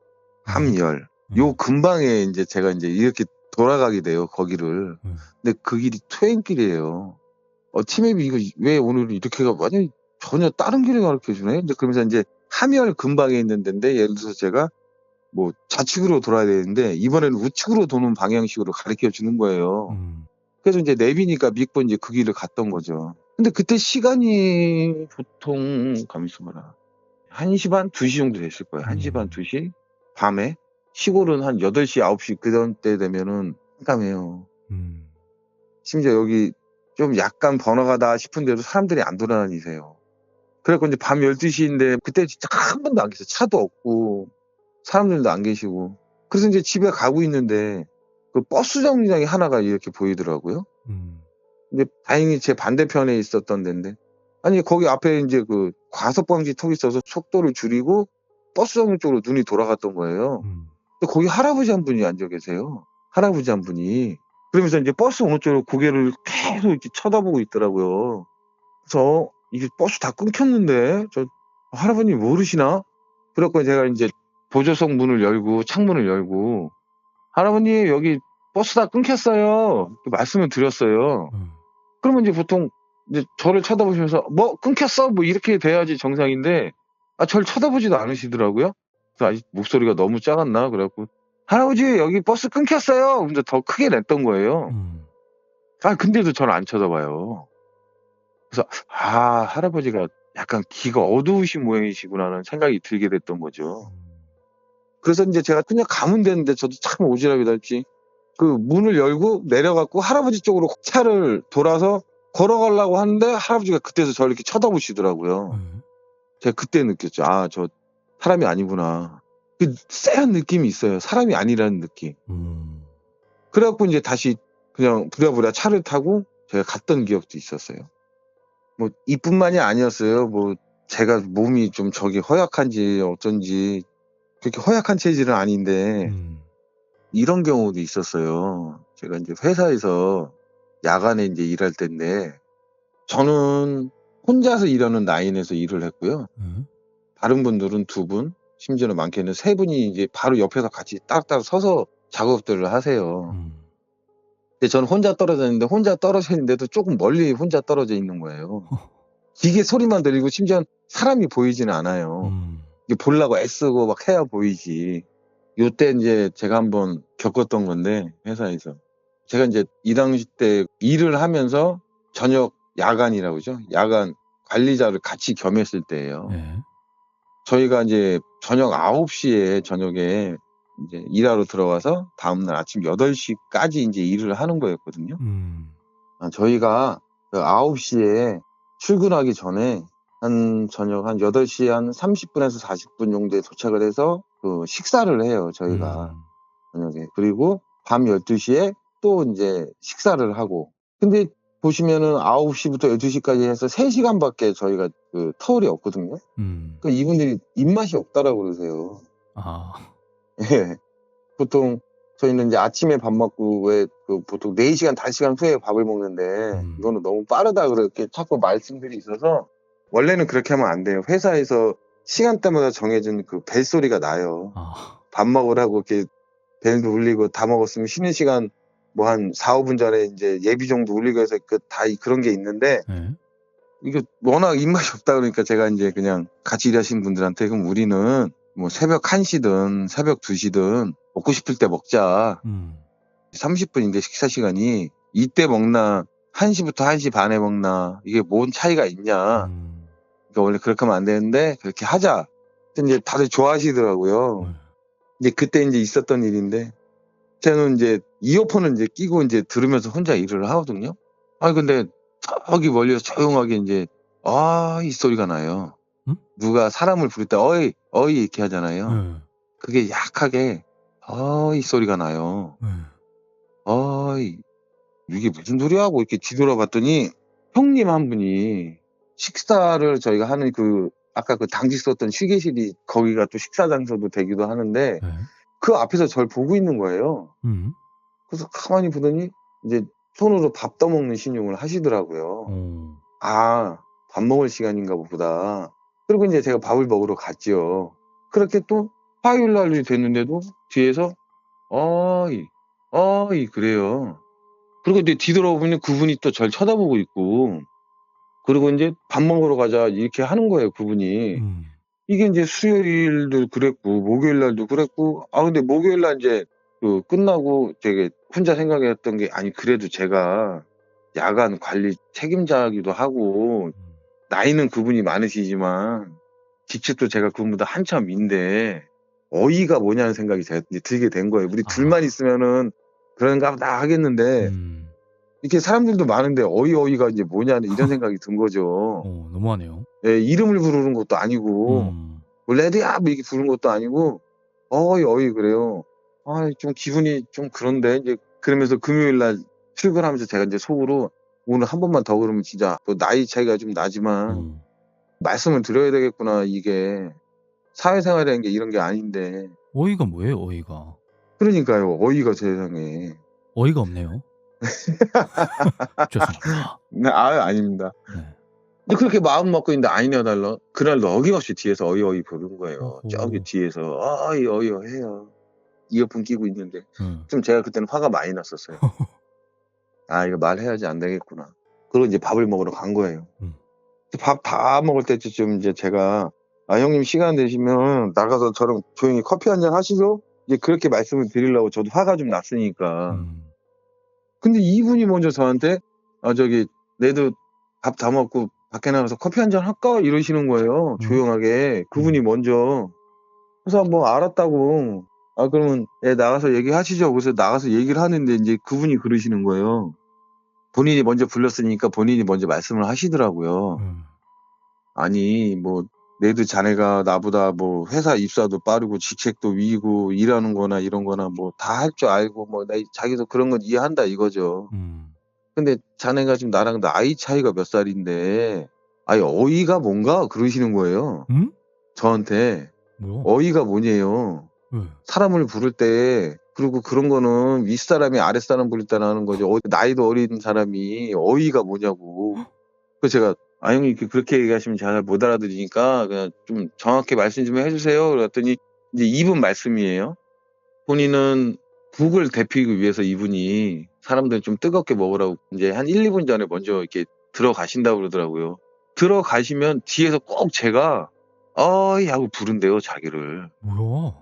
함열. 요 근방에 이제 제가 이제 이렇게 돌아가게 돼요, 거기를. 근데 그 길이 퇴행길이에요. 티맵이 이거 왜 오늘 이렇게 완전히 전혀 다른 길을 가르쳐 주네? 이제 그러면서 이제 함열 근방에 있는 데인데, 예를 들어서 제가 뭐 좌측으로 돌아야 되는데 이번에는 우측으로 도는 방향식으로 가르쳐 주는 거예요. 그래서 이제 내비니까 믿고 이제 그 길을 갔던 거죠. 근데 그때 시간이 보통 가만 있어봐라. 1시 반, 2시 정도 됐을 거예요. 1시 반, 2시? 밤에? 시골은 한 8시, 9시 그런 때 되면은 깜깜해요. 심지어 여기 좀 약간 번화가다 싶은데도 사람들이 안 돌아다니세요. 그래갖고 이제 밤 12시인데 그때 진짜 한 번도 안 계세요. 차도 없고 사람들도 안 계시고. 그래서 이제 집에 가고 있는데 그 버스 정류장이 하나가 이렇게 보이더라고요. 근데 다행히 제 반대편에 있었던 데인데, 아니 거기 앞에 이제 그 과속방지 턱이 있어서 속도를 줄이고 버스 정류 쪽으로 눈이 돌아갔던 거예요. 근데 거기 할아버지 한 분이 앉아 계세요. 할아버지 한 분이. 그러면서 이제 버스 오는 쪽으로 고개를 계속 이렇게 쳐다보고 있더라고요. 그래서 이게 버스 다 끊겼는데 저 할아버님 모르시나? 그래갖고 제가 이제 보조석 문을 열고 창문을 열고, 할아버님 여기 버스 다 끊겼어요, 말씀을 드렸어요. 그러면 이제 보통 이제 저를 쳐다보시면서 뭐 끊겼어? 뭐 이렇게 돼야지 정상인데, 저를 쳐다보지도 않으시더라고요. 그래서 아직 목소리가 너무 작았나? 그래갖고 할아버지 여기 버스 끊겼어요. 근데 더 크게 냈던 거예요. 근데도 저를 안 쳐다봐요. 그래서 할아버지가 약간 귀가 어두우신 모양이시구나라는 생각이 들게 됐던 거죠. 그래서 이제 제가 그냥 가면 되는데 저도 참 오지랖이 넓지. 그 문을 열고 내려갖고 할아버지 쪽으로 차를 돌아서 걸어가려고 하는데 할아버지가 그때서 저를 이렇게 쳐다보시더라고요. 제가 그때 느꼈죠. 저 사람이 아니구나. 그 쎄한 느낌이 있어요. 사람이 아니라는 느낌. 그래갖고 이제 다시 그냥 부랴부랴 차를 타고 제가 갔던 기억도 있었어요. 뭐 이뿐만이 아니었어요. 뭐 제가 몸이 좀 허약한지 어쩐지 그렇게 허약한 체질은 아닌데 이런 경우도 있었어요. 제가 이제 회사에서 야간에 이제 일할 때인데, 저는 혼자서 일하는 라인에서 일을 했고요. 다른 분들은 2분, 심지어는 많게는 3분이 이제 바로 옆에서 같이 따로따로 서서 작업들을 하세요. 근데 저는 혼자 떨어져 있는데도 조금 멀리 혼자 떨어져 있는 거예요. 기계 소리만 들리고 심지어 사람이 보이지는 않아요. 이게 보려고 애쓰고 막 해야 보이지. 요때 이제 제가 한번 겪었던 건데, 회사에서. 제가 이제 이 당시 때 일을 하면서 저녁 야간이라고 그러죠. 야간 관리자를 같이 겸했을 때예요. 저희가 이제 저녁 9시에 저녁에 이제 일하러 들어가서 다음날 아침 8시까지 이제 일을 하는 거였거든요. 저희가 그 9시에 출근하기 전에 저녁 한 8시 한 30분에서 40분 정도에 도착을 해서 그 식사를 해요, 저희가. 저녁에. 그리고 밤 12시에 또 이제 식사를 하고. 근데 보시면은 9시부터 12시까지 해서 3시간밖에 저희가 그 터울이 없거든요. 그 이분들이 입맛이 없다라고 그러세요. 예. 보통 저희는 이제 아침에 밥 먹고 왜 그 보통 4시간, 5시간 후에 밥을 먹는데 이거는 너무 빠르다 그렇게 자꾸 말씀들이 있어서, 원래는 그렇게 하면 안 돼요. 회사에서 시간대마다 정해진 그 벨소리가 나요. 밥 먹으라고 이렇게 벨도 울리고, 다 먹었으면 쉬는 시간 뭐 한 4-5분 전에 이제 예비 정도 울리고 해서 다 그런 게 있는데, 이게 워낙 입맛이 없다 그러니까 제가 이제 그냥 같이 일하시는 분들한테, 그럼 우리는 뭐 새벽 1시든 새벽 2시든 먹고 싶을 때 먹자. 30분인데 식사 시간이 이때 먹나 1시부터 1시 반에 먹나 이게 뭔 차이가 있냐. 그러니까 원래 그렇게 하면 안 되는데 그렇게 하자. 근데 이제 다들 좋아하시더라고요. 이제 그때 이제 있었던 일인데 저는 이제 이어폰을 이제 끼고 이제 들으면서 혼자 일을 하거든요. 근데 저기 멀리서 조용하게 이제 이 소리가 나요. 응? 누가 사람을 부를 때 어이 어이 이렇게 하잖아요. 네. 그게 약하게 어이 소리가 나요. 네. 어이 이게 무슨 소리야 하고 이렇게 뒤돌아봤더니 형님 한 분이 식사를 저희가 하는 아까 그 당직 썼던 휴게실이 거기가 또 식사 장소도 되기도 하는데 네. 그 앞에서 저를 보고 있는 거예요. 그래서 가만히 보더니 이제 손으로 밥 떠먹는 신용을 하시더라고요. 밥 먹을 시간인가 보다. 그리고 이제 제가 밥을 먹으러 갔죠. 그렇게 또 화요일 날이 됐는데도 뒤에서 어이 어이 그래요. 그리고 이제 뒤돌아보면 그분이 또 절 쳐다보고 있고 그리고 이제 밥 먹으러 가자 이렇게 하는 거예요 그분이. 이게 이제 수요일도 그랬고 목요일 날도 그랬고 근데 목요일 날 이제 끝나고 되게 혼자 생각했던 게 아니 그래도 제가 야간 관리 책임자이기도 하고 나이는 그분이 많으시지만 직책도 제가 그분보다 한참 윈데 어이가 뭐냐는 생각이 제가 이제 들게 된 거예요. 우리 둘만 있으면은 그런가 보다 하겠는데 이렇게 사람들도 많은데 어이가 이제 뭐냐는 이런 생각이 든 거죠. 너무하네요. 예, 이름을 부르는 것도 아니고 뭐 레드야 뭐 이렇게 부르는 것도 아니고 어이 그래요. 좀 기분이 좀 그런데 이제 그러면서 금요일 날 출근하면서 제가 이제 속으로 오늘 한 번만 더 그러면 진짜 뭐 나이 차이가 좀 나지만 말씀을 드려야 되겠구나. 이게 사회생활이라는 게 이런 게 아닌데. 어이가 뭐예요, 어이가? 그러니까요. 어이가 세상에. 어이가 없네요. 죄송합니다. 네, 아닙니다. 네. 근데 그렇게 마음 먹고 있는데 아니냐 달라. 그날도 어김없이 뒤에서 어이 부른 거예요. 어허. 저기 뒤에서 어이 해요. 이어폰 끼고 있는데 좀 제가 그때는 화가 많이 났었어요. 이거 말해야지 안 되겠구나. 그리고 이제 밥을 먹으러 간 거예요. 밥 다 먹을 때쯤 이제 제가 형님 시간 되시면 나가서 저랑 조용히 커피 한잔 하시죠? 이제 그렇게 말씀을 드리려고 저도 화가 좀 났으니까. 근데 이분이 먼저 저한테 저기 내도 밥 다 먹고 밖에 나가서 커피 한잔 할까? 이러시는 거예요. 조용하게. 그분이 먼저. 그래서 뭐 알았다고. 그러면 나가서 얘기하시죠. 그래서 나가서 얘기를 하는데 이제 그분이 그러시는 거예요. 본인이 먼저 불렀으니까 본인이 먼저 말씀을 하시더라고요. 아니 뭐 내도 자네가 나보다 뭐 회사 입사도 빠르고 직책도 위고 일하는 거나 이런 거나 뭐 다 할 줄 알고 뭐 자기도 그런 건 이해한다 이거죠. 근데 자네가 지금 나랑 나이 차이가 몇 살인데 어이가 뭔가 그러시는 거예요. 저한테. 뭐야? 어이가 뭐냐요. 사람을 부를 때 그리고 그런 거는 윗사람이 아랫사람 부를 때나 하는 거죠. 나이도 어린 사람이 어이가 뭐냐고. 그래서 제가 형님 그렇게 얘기하시면 잘 못 알아들으니까 그냥 좀 정확히 말씀 좀 해주세요. 그랬더니 이제 이분 말씀이에요. 본인은 국을 데피기 위해서 이분이 사람들 좀 뜨겁게 먹으라고 이제 한 1, 2분 전에 먼저 이렇게 들어가신다고 그러더라고요. 들어가시면 뒤에서 꼭 제가 어이 하고 부른대요, 자기를. 뭐야?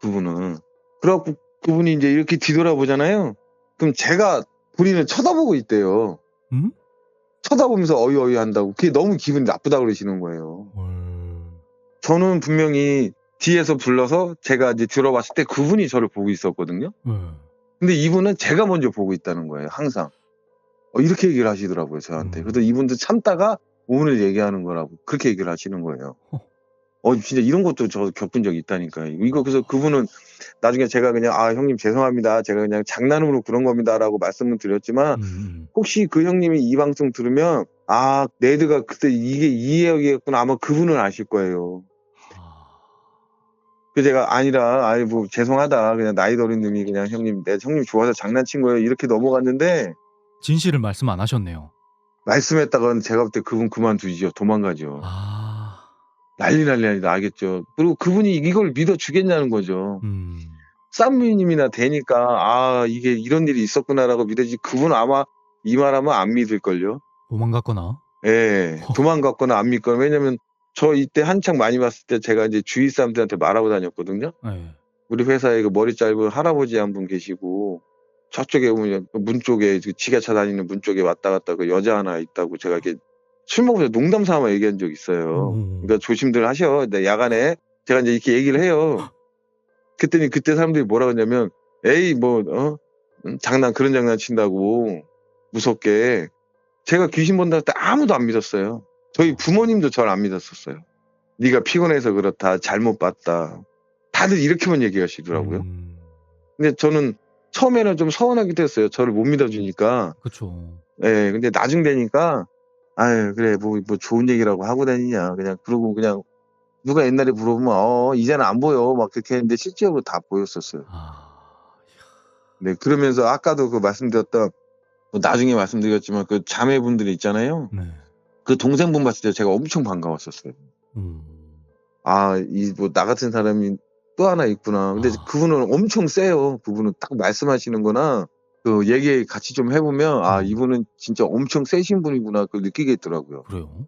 그분은. 그래갖고 그분이 이제 이렇게 뒤돌아보잖아요. 그럼 제가 본인을 쳐다보고 있대요. 쳐다보면서 어이 한다고. 그게 너무 기분이 나쁘다 그러시는 거예요. 저는 분명히 뒤에서 불러서 제가 이제 들어봤을 때 그분이 저를 보고 있었거든요. 근데 이분은 제가 먼저 보고 있다는 거예요, 항상. 이렇게 얘기를 하시더라고요, 저한테. 그래서 이분도 참다가 오늘 얘기하는 거라고 그렇게 얘기를 하시는 거예요. 진짜 이런 것도 저 겪은 적이 있다니까요. 그래서 그분은 나중에 제가 그냥 형님 죄송합니다. 제가 그냥 장난으로 그런 겁니다라고 말씀을 드렸지만 혹시 그 형님이 이 방송 들으면 네드가 그때 이게 이 이야기였구나 아마 그분은 아실 거예요. 그 제가 아니라 뭐 죄송하다 그냥 나이도 어린 놈이 그냥 형님 좋아서 장난친 거예요 이렇게 넘어갔는데 진실을 말씀 안 하셨네요. 말씀했다가는 제가 볼 때 그분 그만두죠. 도망가죠. 난리 나겠죠. 그리고 그분이 이걸 믿어주겠냐는 거죠. 쌈미님이나 되니까 이게 이런 일이 있었구나라고 믿어지 그분 아마 이 말하면 안 믿을걸요. 도망갔거나. 예, 도망갔거나 안 믿거나. 왜냐면 저 이때 한창 많이 봤을 때 제가 이제 주위 사람들한테 말하고 다녔거든요. 네. 우리 회사에 그 머리 짧은 할아버지 한 분 계시고 저쪽에 보면 문 쪽에 지게차 다니는 문 쪽에 왔다 갔다 그 여자 하나 있다고 제가 이렇게 술 먹으면서 농담 삼아 얘기한 적 있어요. 그러니까 조심들 하셔. 네, 야간에 제가 이제 이렇게 얘기를 해요. 그랬더니 그때 사람들이 뭐라 그러냐면 에이 뭐 장난 그런 장난 친다고 무섭게. 제가 귀신 본다 할 때 아무도 안 믿었어요. 저희 부모님도 저를 안 믿었었어요. 네가 피곤해서 그렇다. 잘못 봤다. 다들 이렇게만 얘기하시더라고요. 근데 저는 처음에는 좀 서운하기도 했어요. 저를 못 믿어주니까. 그쵸. 예, 근데 나중 되니까 아유 그래 뭐 좋은 얘기라고 하고 다니냐 그냥 그러고 그냥 누가 옛날에 물어보면 이제는 안 보여 막 그렇게 했는데 실제로 다 보였었어요. 아. 네, 그러면서 아까도 그 말씀드렸던 나중에 말씀드렸지만 그 자매분들이 있잖아요. 네. 그 동생분 봤을 때 제가 엄청 반가웠었어요. 이 뭐 나 같은 사람이 또 하나 있구나. 근데 그분은 엄청 세요. 그분은 딱 말씀하시는 거나 그 얘기 같이 좀 해보면 이분은 진짜 엄청 세신 분이구나 그걸 느끼겠더라고요. 그래요?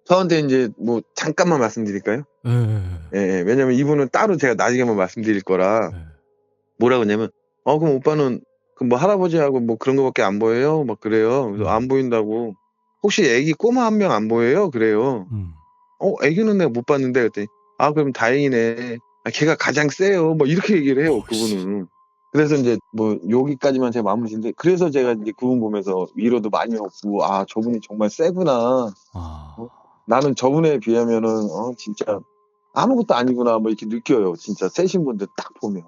저한테 이제 뭐 잠깐만 말씀드릴까요? 예, 왜냐면 이분은 따로 제가 나중에 한번 말씀드릴 거라 네. 뭐라 그러냐면 그럼 오빠는 그 뭐 할아버지하고 뭐 그런 거밖에 안 보여요? 막 그래요. 그래서 안 보인다고. 혹시 애기 꼬마 한 명 안 보여요? 그래요. 애기는 내가 못 봤는데 그랬더니 그럼 다행이네. 걔가 가장 세요. 뭐 이렇게 얘기를 해요. 그분은. 그래서 이제 뭐 여기까지만 제가 마무리 짓는데 그래서 제가 이제 그분 보면서 위로도 많이 얻고 저분이 정말 세구나. 나는 저분에 비하면은 진짜 아무것도 아니구나 뭐 이렇게 느껴요. 진짜 세신 분들 딱 보면.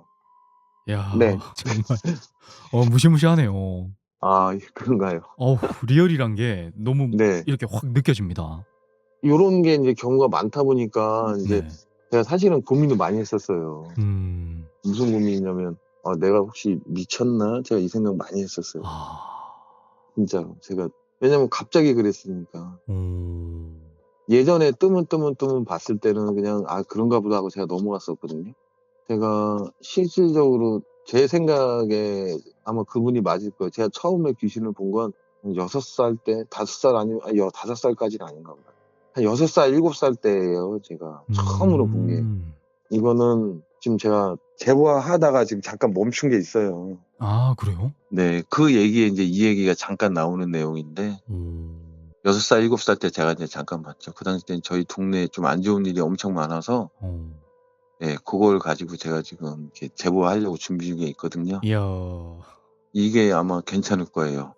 야, 네. 정말 무시무시하네요. 그런가요? 리얼이란 게 너무 네. 이렇게 확 느껴집니다. 요런 게 이제 경우가 많다 보니까 이제 네. 제가 사실은 고민도 많이 했었어요. 무슨 고민이냐면 내가 혹시 미쳤나? 제가 이 생각 많이 했었어요. 진짜로 제가 왜냐면 갑자기 그랬으니까. 예전에 뜨문 봤을 때는 그냥 그런가 보다 하고 제가 넘어갔었거든요. 제가 실질적으로 제 생각에 아마 그분이 맞을 거예요. 제가 처음에 귀신을 본 건 6살 때, 5살 아니면 5살까지는 아닌가 보다. 한 6살, 7살 때예요. 제가 처음으로 본 게. 이거는 지금 제가 제보하다가 지금 잠깐 멈춘 게 있어요. 그래요? 네, 그 얘기에 이제 이 얘기가 잠깐 나오는 내용인데 6살, 7살 때 제가 이제 잠깐 봤죠. 그 당시 때는 저희 동네에 좀 안 좋은 일이 엄청 많아서 네, 그걸 가지고 제가 지금 이렇게 제보하려고 준비 중에 있거든요. 이야. 이게 아마 괜찮을 거예요.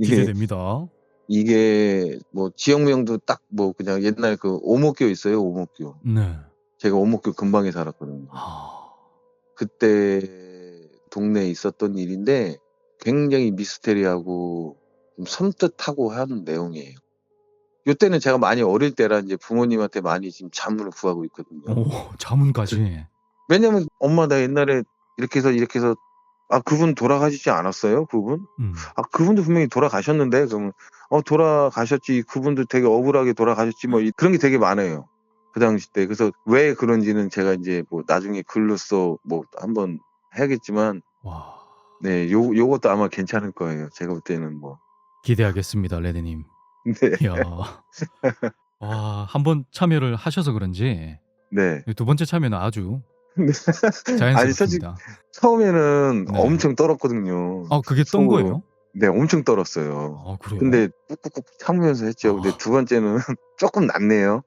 기대됩니다. 이게 뭐 지역명도 딱 뭐 그냥 옛날 그 오목교 있어요. 오목교. 네. 제가 오목교 근방에 살았거든요. 그때 동네에 있었던 일인데 굉장히 미스테리하고 좀 섬뜩하고 하는 내용이에요. 요때는 제가 많이 어릴 때라 이제 부모님한테 많이 지금 자문을 구하고 있거든요. 자문까지. 왜냐면 엄마 나 옛날에 이렇게 해서 그분 돌아가시지 않았어요? 그분? 그분도 분명히 돌아가셨는데 그러면 돌아가셨지. 그분도 되게 억울하게 돌아가셨지. 뭐 그런 게 되게 많아요. 그 당시 때. 그래서 왜 그런지는 제가 이제 뭐 나중에 글로써 뭐 한번 해야겠지만 네, 요것도 아마 괜찮을 거예요. 제가 볼 때는 뭐. 기대하겠습니다, 레드님. 네. 이야. 한번 참여를 하셔서 그런지 네. 두 번째 참여는 아주 아니 솔직히 자연스럽습니다. 처음에는 네. 엄청 떨었거든요. 그게 떤 속으로. 거예요? 네, 엄청 떨었어요. 그래요? 근데 꾹꾹꾹 참으면서 했죠. 근데 두 번째는 조금 낫네요.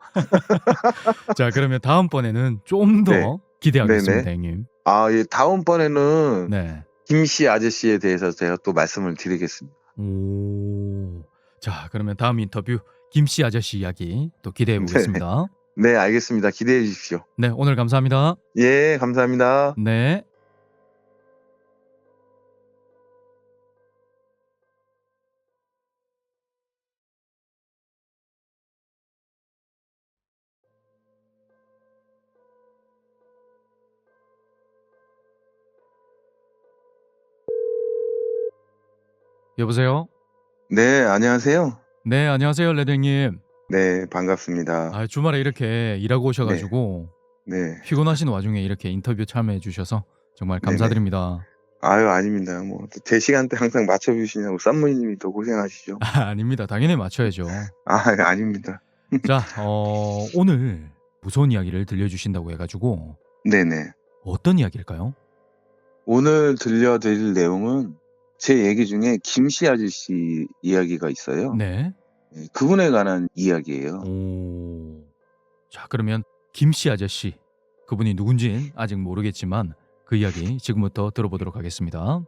자, 그러면 다음번에는 좀 더 네. 기대하겠습니다, 네네. 형님. 예, 다음번에는 네. 김씨 아저씨에 대해서 제가 또 말씀을 드리겠습니다. 자, 그러면 다음 인터뷰 김씨 아저씨 이야기 또 기대해 보겠습니다. 네, 알겠습니다. 기대해 주십시오. 네, 오늘 감사합니다. 예, 감사합니다. 네. 여보세요? 네, 안녕하세요. 네, 안녕하세요, 레드 형님. 네, 반갑습니다. 주말에 이렇게 일하고 오셔 가지고 네. 피곤하신 와중에 이렇게 인터뷰 참여해 주셔서 정말 네네. 감사드립니다. 아닙니다. 뭐 제 시간대 항상 맞춰 주시냐고 쌈무님이 더 고생하시죠. 아닙니다. 당연히 맞춰야죠. 아닙니다. 자, 오늘 무서운 이야기를 들려주신다고 해가지고 네네. 어떤 이야기일까요? 오늘 들려드릴 내용은 제 얘기 중에 김씨 아저씨 이야기가 있어요. 네. 예, 그분에 관한 이야기예요. 오. 자, 그러면 김씨 아저씨, 그분이 누군진 아직 모르겠지만 그 이야기 지금부터 들어보도록 하겠습니다.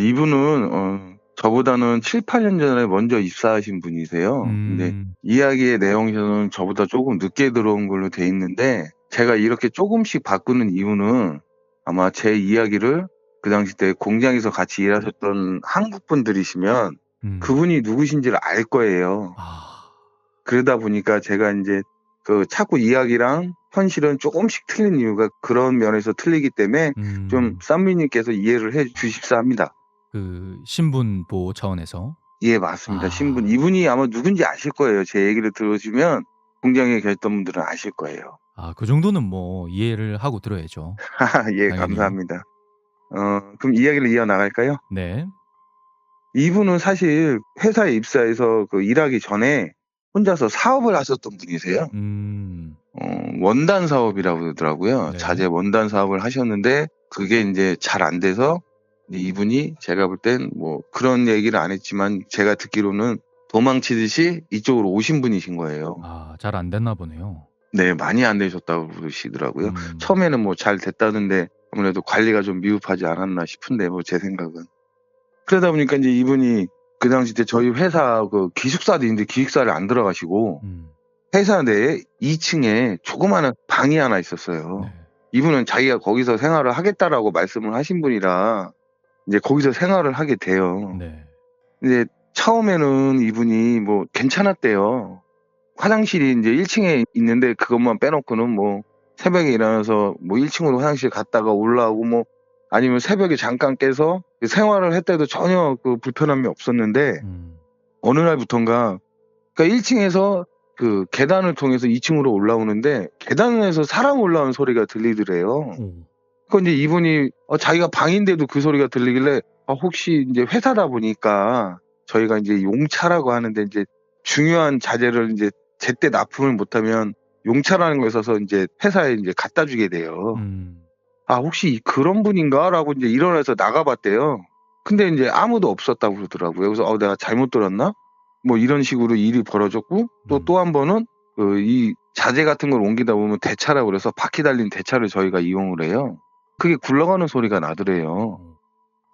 이분은 저보다는 7-8년 전에 먼저 입사하신 분이세요. 근데 음. 이야기의 내용에서는 저보다 조금 늦게 들어온 걸로 돼 있는데, 제가 이렇게 조금씩 바꾸는 이유는 아마 제 이야기를 그 당시 때 공장에서 같이 일하셨던 한국 분들이시면 그분이 누구신지를 알 거예요. 아. 그러다 보니까 제가 인제 자꾸 이야기랑 현실은 조금씩 틀린 이유가 그런 면에서 틀리기 때문에 좀 쌈미님께서 이해를 해 주십사 합니다. 그 신분 보호 차원에서. 예, 맞습니다. 아. 신분. 이분이 아마 누군지 아실 거예요. 제 얘기를 들으시면 공장에 계셨던 분들은 아실 거예요. 아, 그 정도는 뭐 이해를 하고 들어야죠. 예, 당연히. 감사합니다. 그럼 이야기를 이어나갈까요? 네. 이분은 사실 회사에 입사해서 일하기 전에 혼자서 사업을 하셨던 분이세요. 음. 원단 사업이라고 그러더라고요. 네. 자재 원단 사업을 하셨는데 그게 인제 잘 안 돼서 이분이 제가 볼 땐 뭐 그런 얘기를 안 했지만 제가 듣기로는 도망치듯이 이쪽으로 오신 분이신 거예요. 아, 잘 안 됐나 보네요. 네, 많이 안 되셨다고 그러시더라고요. 음. 처음에는 뭐 잘 됐다는데 아무래도 관리가 좀 미흡하지 않았나 싶은데 뭐 제 생각은. 그러다 보니까 인제 이분이 그 당시 때 저희 회사 기숙사도 있는데 기숙사를 안 들어가시고 회사 내에 2 층에 조그마한 방이 하나 있었어요. 네. 이분은 자기가 거기서 생활을 하겠다라고 말씀을 하신 분이라 인제 거기서 생활을 하게 돼요. 네. 근데 처음에는 이분이 뭐 괜찮았대요. 화장실이 인제 1 층에 있는데 그것만 빼놓고는 뭐 새벽에 일어나서 뭐 1 층으로 화장실 갔다가 올라오고 뭐 아니면 새벽에 잠깐 깨서 생활을 했대도 전혀 불편함이 없었는데 어느 날부턴가, 그러니까 1 층에서 계단을 통해서 2 층으로 올라오는데 계단에서 사람 올라오는 소리가 들리더래요. 오. 그러니까 인제 이분이 자기가 방인데도 그 소리가 들리길래 혹시 인제 회사다 보니까 저희가 인제 용차라고 하는데 인제 중요한 자재를 인제 제때 납품을 못하면 용차라는 걸 써서 인제 회사에 인제 갖다 주게 돼요. '혹시 그런 분인가?'라고 인제 일어나서 나가 봤대요. 근데 인제 아무도 없었다고 그러더라고요. 그래서 '내가 잘못 들었나?' 뭐 이런 식으로 일이 벌어졌고, 또 한 번은 이 자재 같은 걸 옮기다 보면 대차라고 그래서 바퀴 달린 대차를 저희가 이용을 해요. 그게 굴러가는 소리가 나더래요.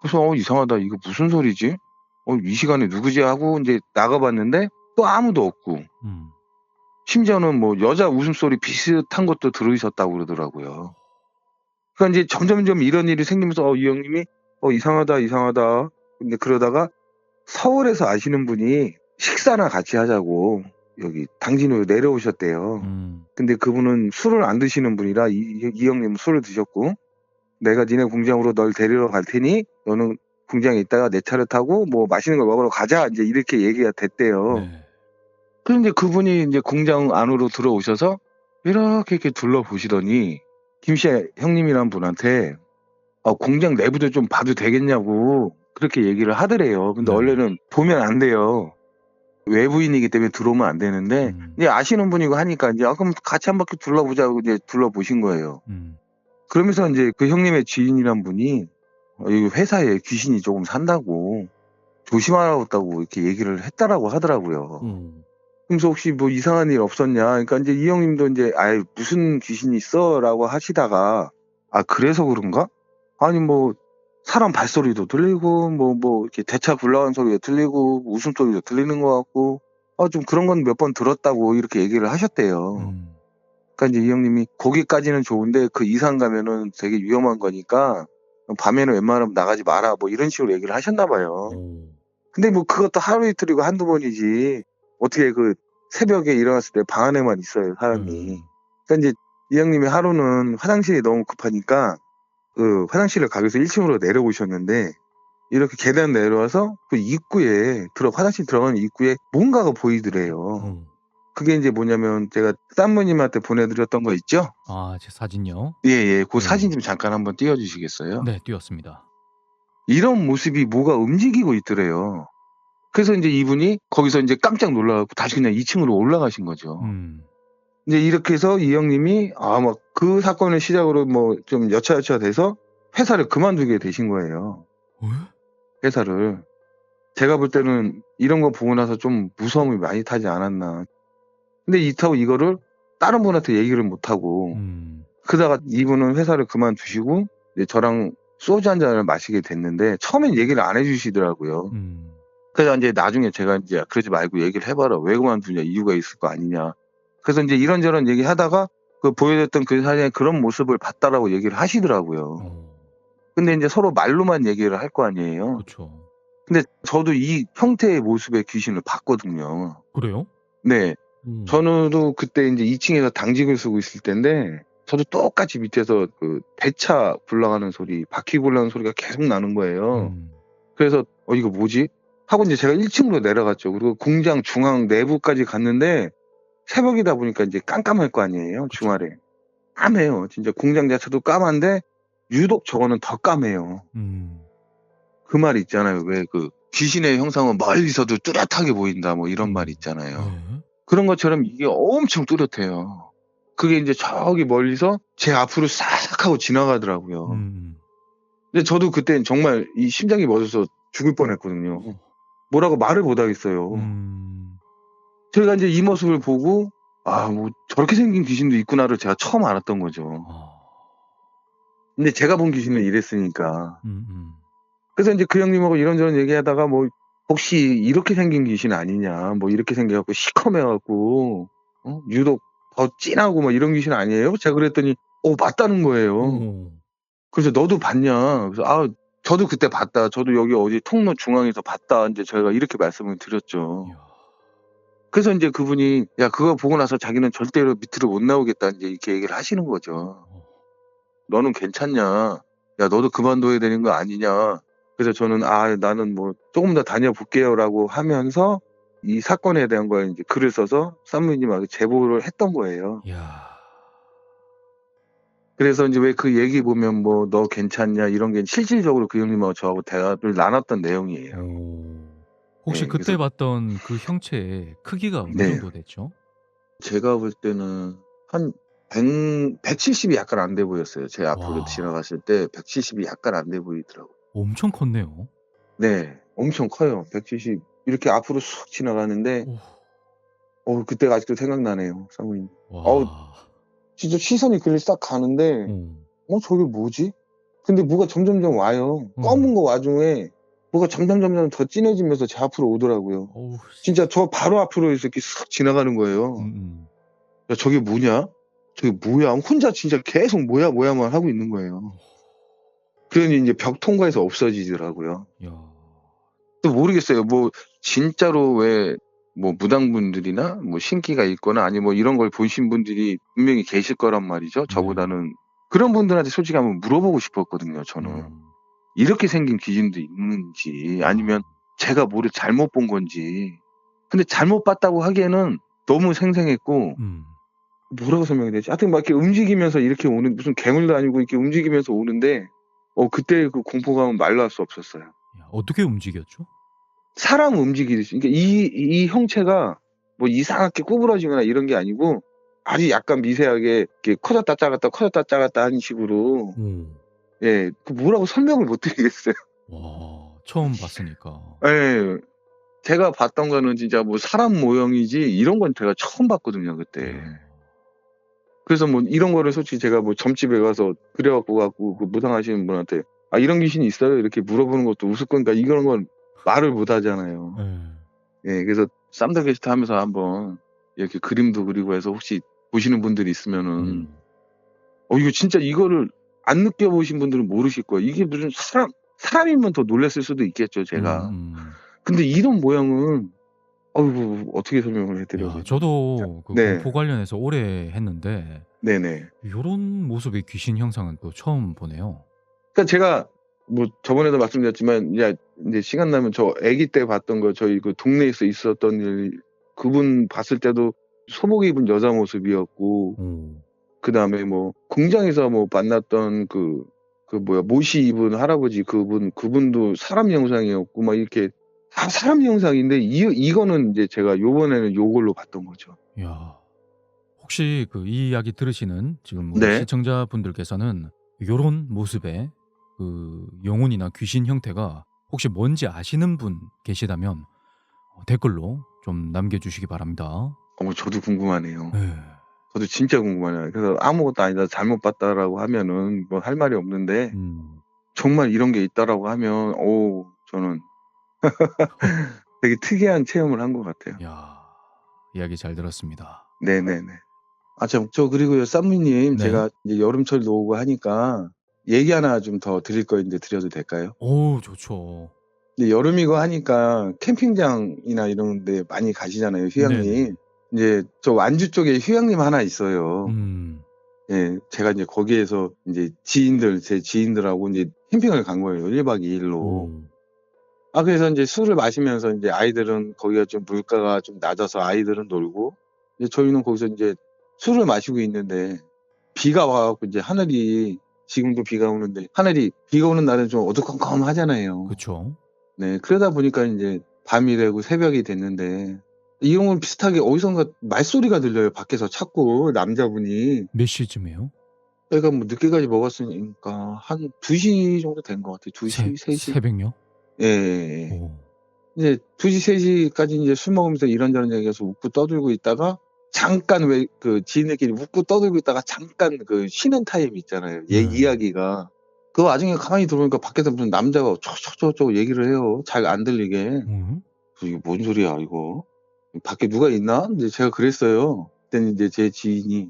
그래서 이상하다. 이거 무슨 소리지? 이 시간에 누구지?' 하고 인제 나가 봤는데 또 아무도 없고, 심지어는 뭐 여자 웃음소리 비슷한 것도 들으셨다고 그러더라고요. 그러니까 인제 점점점 이런 일이 생기면서 이 형님이 이상하다, 이상하다. 근데 그러다가 서울에서 아시는 분이 식사나 같이 하자고 여기 당진으로 내려오셨대요. 근데 그분은 술을 안 드시는 분이라 이 형님은 술을 드셨고, "내가 니네 공장으로 널 데리러 갈 테니 너는 공장에 있다가 내 차를 타고 뭐 맛있는 걸 먹으러 가자." 인제 이렇게 얘기가 됐대요. 네. 그래서 인제 그분이 인제 공장 안으로 들어오셔서 이렇게 둘러보시더니 김씨 형님이란 분한테 공장 내부도 좀 봐도 되겠냐고 그렇게 얘기를 하더래요. 근데 네. 원래는 보면 안 돼요. 외부인이기 때문에 들어오면 안 되는데 이제 아시는 분이고 하니까 인제 그럼 같이 한 바퀴 둘러보자고 이제 둘러보신 거예요. 그러면서 인제 그 형님의 지인이란 분이 "이 회사에 귀신이 조금 산다고 조심하라고 이렇게 얘기를 했다."라고 하더라고요. 그러면서 "혹시 뭐 이상한 일 없었냐?" 그러니까 인제 이 형님도 인제 "아이 무슨 귀신이 있어?"라고 하시다가 그래서 그런가? 아니 뭐 사람 발소리도 들리고 뭐 이렇게 대차 굴러가는 소리가 들리고 웃음소리도 들리는 것 같고 좀 그런 건 몇 번 들었다고 이렇게 얘기를 하셨대요. 그러니까 인제 이 형님이 "거기까지는 좋은데 그 이상 가면은 되게 위험한 거니까 밤에는 웬만하면 나가지 마라." 뭐 이런 식으로 얘기를 하셨나 봐요. 근데 뭐 그것도 하루 이틀이고 한두 번이지 어떻게 새벽에 일어났을 때 방 안에만 있어요, 사람이. 그러니까 인제 이 형님이 하루는 화장실이 너무 급하니까 화장실을 가기 위해서 1 층으로 내려오셨는데 이렇게 계단 내려와서 입구에 화장실 들어가는 입구에 뭔가가 보이더래요. 그게 인제 뭐냐면 제가 쌈무님한테 보내 드렸던 거 있죠? 아, 제 사진요? 예예. 그 네. 사진 좀 잠깐 한번 띄워 주시겠어요? 네, 띄웠습니다. 이런 모습이 뭐가 움직이고 있더래요. 그래서 인제 이분이 거기서 인제 깜짝 놀라 갖고 다시 그냥 2 층으로 올라가신 거죠. 이제 이렇게 해서 이 형님이 막 그 사건을 시작으로 뭐 좀 여차여차 돼서 회사를 그만두게 되신 거예요. 왜? 회사를. 제가 볼 때는 이런 거 보고 나서 좀 무서움이 많이 타지 않았나. 근데 이타고 이거를 다른 분한테 얘기를 못 하고 그러다가 이분은 회사를 그만두시고 이제 저랑 소주 한 잔을 마시게 됐는데 처음엔 얘기를 안 해주시더라고요. 그래서 이제 나중에 제가 이제 그러지 말고 얘기를 해봐라. 왜 그만두냐. 이유가 있을 거 아니냐. 그래서 이제 이런저런 얘기하다가 그 보여줬던 그 사진에 그런 모습을 봤다라고 얘기를 하시더라고요. 근데 이제 서로 말로만 얘기를 할 거 아니에요. 그렇죠. 근데 저도 이 형태의 모습의 귀신을 봤거든요. 그래요? 네. 저는 그때 이제 2층에서 당직을 쓰고 있을 때인데 저도 똑같이 밑에서 그 배차 굴러가는 소리, 바퀴 굴러가는 소리가 계속 나는 거예요. 그래서 이거 뭐지? 하고 이제 제가 1층으로 내려갔죠. 그리고 공장 중앙 내부까지 갔는데 새벽이다 보니까 이제 깜깜할 거 아니에요. 그쵸. 주말에. 까매요. 진짜 공장 자체도 까만데 유독 저거는 더 까매요. 그 말 있잖아요. 왜 그 귀신의 형상은 멀리서도 뚜렷하게 보인다 뭐 이런 말 있잖아요. 네. 그런 것처럼 이게 엄청 뚜렷해요. 그게 이제 저기 멀리서 제 앞으로 싹 하고 지나가더라고요. 근데 저도 그땐 정말 이 심장이 멎어서 죽을 뻔했거든요. 뭐라고 말을 못 하겠어요. 제가 이제 이 모습을 보고 뭐 저렇게 생긴 귀신도 있구나를 제가 처음 알았던 거죠. 근데 제가 본 귀신은 이랬으니까. 그래서 이제 그 형님하고 이런저런 얘기하다가 뭐 혹시 이렇게 생긴 귀신 아니냐, 뭐 이렇게 생겨갖고 시커매갖고 유독 더 진하고 뭐 이런 귀신 아니에요? 제가 그랬더니 맞다는 거예요. 그래서 너도 봤냐? 그래서 저도 그때 봤다. 저도 여기 어디 통로 중앙에서 봤다. 이제 저희가 이렇게 말씀을 드렸죠. 그래서 이제 그분이 야 그거 보고 나서 자기는 절대로 밑으로 못 나오겠다 이제 이렇게 얘기를 하시는 거죠. 너는 괜찮냐? 야 너도 그만둬야 되는 거 아니냐? 그래서 저는 나는 뭐 조금 더 다녀볼게요라고 하면서 이 사건에 대한 걸 이제 글을 써서 사모님하고 제보를 했던 거예요. 그래서 이제 왜 그 얘기 보면 뭐 너 괜찮냐 이런 게 실질적으로 그 형님하고 저하고 대화를 나눴던 내용이에요. 혹시 네, 그때 그래서 봤던 그 형체의 크기가 어느 네. 정도 됐죠? 제가 볼 때는 한 170이 약간 안 돼 보였어요. 제 앞으로 와. 지나갔을 때 170이 약간 안 돼 보이더라고요. 엄청 컸네요. 네. 엄청 커요. 170 이렇게 앞으로 쑥 지나가는데 오. 그때가 아직도 생각나네요, 사모님. 와. 진짜 시선이 글로 싹 가는데 저게 뭐지? 근데 뭐가 점점점 와요. 검은 거 와중에 뭐가 점점점점 더 진해지면서 제 앞으로 오더라고요. 어우. 진짜 저 바로 앞으로 이렇게 싹 지나가는 거예요. 야 저게 뭐냐? 저게 뭐야? 혼자 진짜 계속 뭐야만 하고 있는 거예요. 그러니 이제 벽 통과해서 없어지더라고요. 야. 또 모르겠어요. 뭐 진짜로 왜 뭐 무당분들이나 뭐 신기가 있거나 아니면 뭐 이런 걸 보신 분들이 분명히 계실 거란 말이죠. 저보다는 그런 분들한테 솔직히 한번 물어보고 싶었거든요. 저는 이렇게 생긴 귀신도 있는지 아니면 제가 뭐를 잘못 본 건지. 근데 잘못 봤다고 하기에는 너무 생생했고 뭐라고 설명해야 되지? 하여튼 막 이렇게 움직이면서 이렇게 오는 무슨 괴물도 아니고 이렇게 움직이면서 오는데 그때 그 공포감은 말로 할 수 없었어요. 야, 어떻게 움직였죠? 사람 움직이듯이. 그러니까 이 형체가 뭐 이상하게 구부러지거나 이런 게 아니고 아주 약간 미세하게 이렇게 커졌다 작았다 커졌다 작았다 하는 식으로. 예, 그 뭐라고 설명을 못 드리겠어요. 와, 처음 봤으니까. 예. 제가 봤던 거는 진짜 뭐 사람 모형이지 이런 건 제가 처음 봤거든요, 그때. 그래서 뭐 이런 거를 솔직히 제가 뭐 점집에 가서 그래갖고 그 무당하시는 분한테 이런 귀신이 있어요? 이렇게 물어보는 것도 우스꽝니까 이런 건 말을 못 하잖아요. 예, 그래서 쌈더게스트 하면서 한번 이렇게 그림도 그리고 해서 혹시 보시는 분들이 있으면은 이거 진짜 이거를 안 느껴보신 분들은 모르실 거예요. 이게 무슨 사람이면 더 놀랐을 수도 있겠죠, 제가. 근데 이런 모양은 어떻게 설명을 해드려야 되지? 저도 그 네. 공포 관련해서 오래 했는데 네네. 요런 모습의 귀신 형상은 또 처음 보네요. 그러니까 제가 뭐 저번에도 말씀드렸지만 이제 시간 나면 저 아기 때 봤던 거 저희 그 동네에서 있었던 일 그분 봤을 때도 소복 입은 여자 모습이었고 그다음에 뭐 공장에서 뭐 만났던 그 모시 입은 할아버지 그분도 사람 형상이었고 막 이렇게 다 사람 형상인데 이거는 이제 제가 요번에는 요걸로 봤던 거죠. 야. 혹시 이 이야기 들으시는 지금 우리 네. 시청자분들께서는 요런 모습의 영혼이나 귀신 형태가 혹시 뭔지 아시는 분 계시다면 댓글로 좀 남겨주시기 바랍니다. 저도 궁금하네요. 네. 저도 진짜 궁금하네요. 그래서 아무것도 아니다 잘못 봤다라고 하면은 뭐 할 말이 없는데 음. 정말 이런 게 있다라고 하면 저는 되게 특이한 체험을 한 것 같아요. 야, 이야기 잘 들었습니다. 네네네. 참, 그리고요, 쌈무님, 네. 제가 이제 여름철도 오고 하니까 얘기 하나 좀 더 드릴 거 있는데 드려도 될까요? 오, 좋죠. 근데 여름이고 하니까 캠핑장이나 이런 데 많이 가시잖아요, 네네. 휴양림. 이제 저 완주 쪽에 휴양림 하나 있어요. 예, 제가 이제 거기에서 이제 제 지인들하고 이제 캠핑을 간 거예요, 1박 2일로. 오. 그래서 이제 술을 마시면서 이제 아이들은 거기가 좀 물가가 좀 낮아서 아이들은 놀고, 이제 저희는 거기서 이제 술을 마시고 있는데 비가 와갖고 이제 하늘이 지금도 비가 오는데 하늘이 비가 오는 날은 좀 어두컴컴하잖아요. 그쵸. 네, 그러다 보니까 이제 밤이 되고 새벽이 됐는데 이런 건 비슷하게 어디선가 말소리가 들려요. 밖에서 자꾸 남자분이. 몇 시쯤이에요? 그러니까 뭐 늦게까지 먹었으니까 한 2시 정도 된 것 같아요. 2시, 3시. 새벽요? 예, 예, 예. 오. 이제 2시, 3시까지 이제 술 먹으면서 이런저런 얘기해서 웃고 떠들고 있다가 잠깐 지인들끼리 웃고 떠들고 있다가 잠깐 쉬는 타임 있잖아요. 이야기가. 그 와중에 가만히 들어보니까 밖에서 무슨 남자가 저저저저 얘기를 해요. 잘 안 들리게. 이게 뭔 소리야 이거? 밖에 누가 있나? 이제 제가 그랬어요. 그때는 이제 제 지인이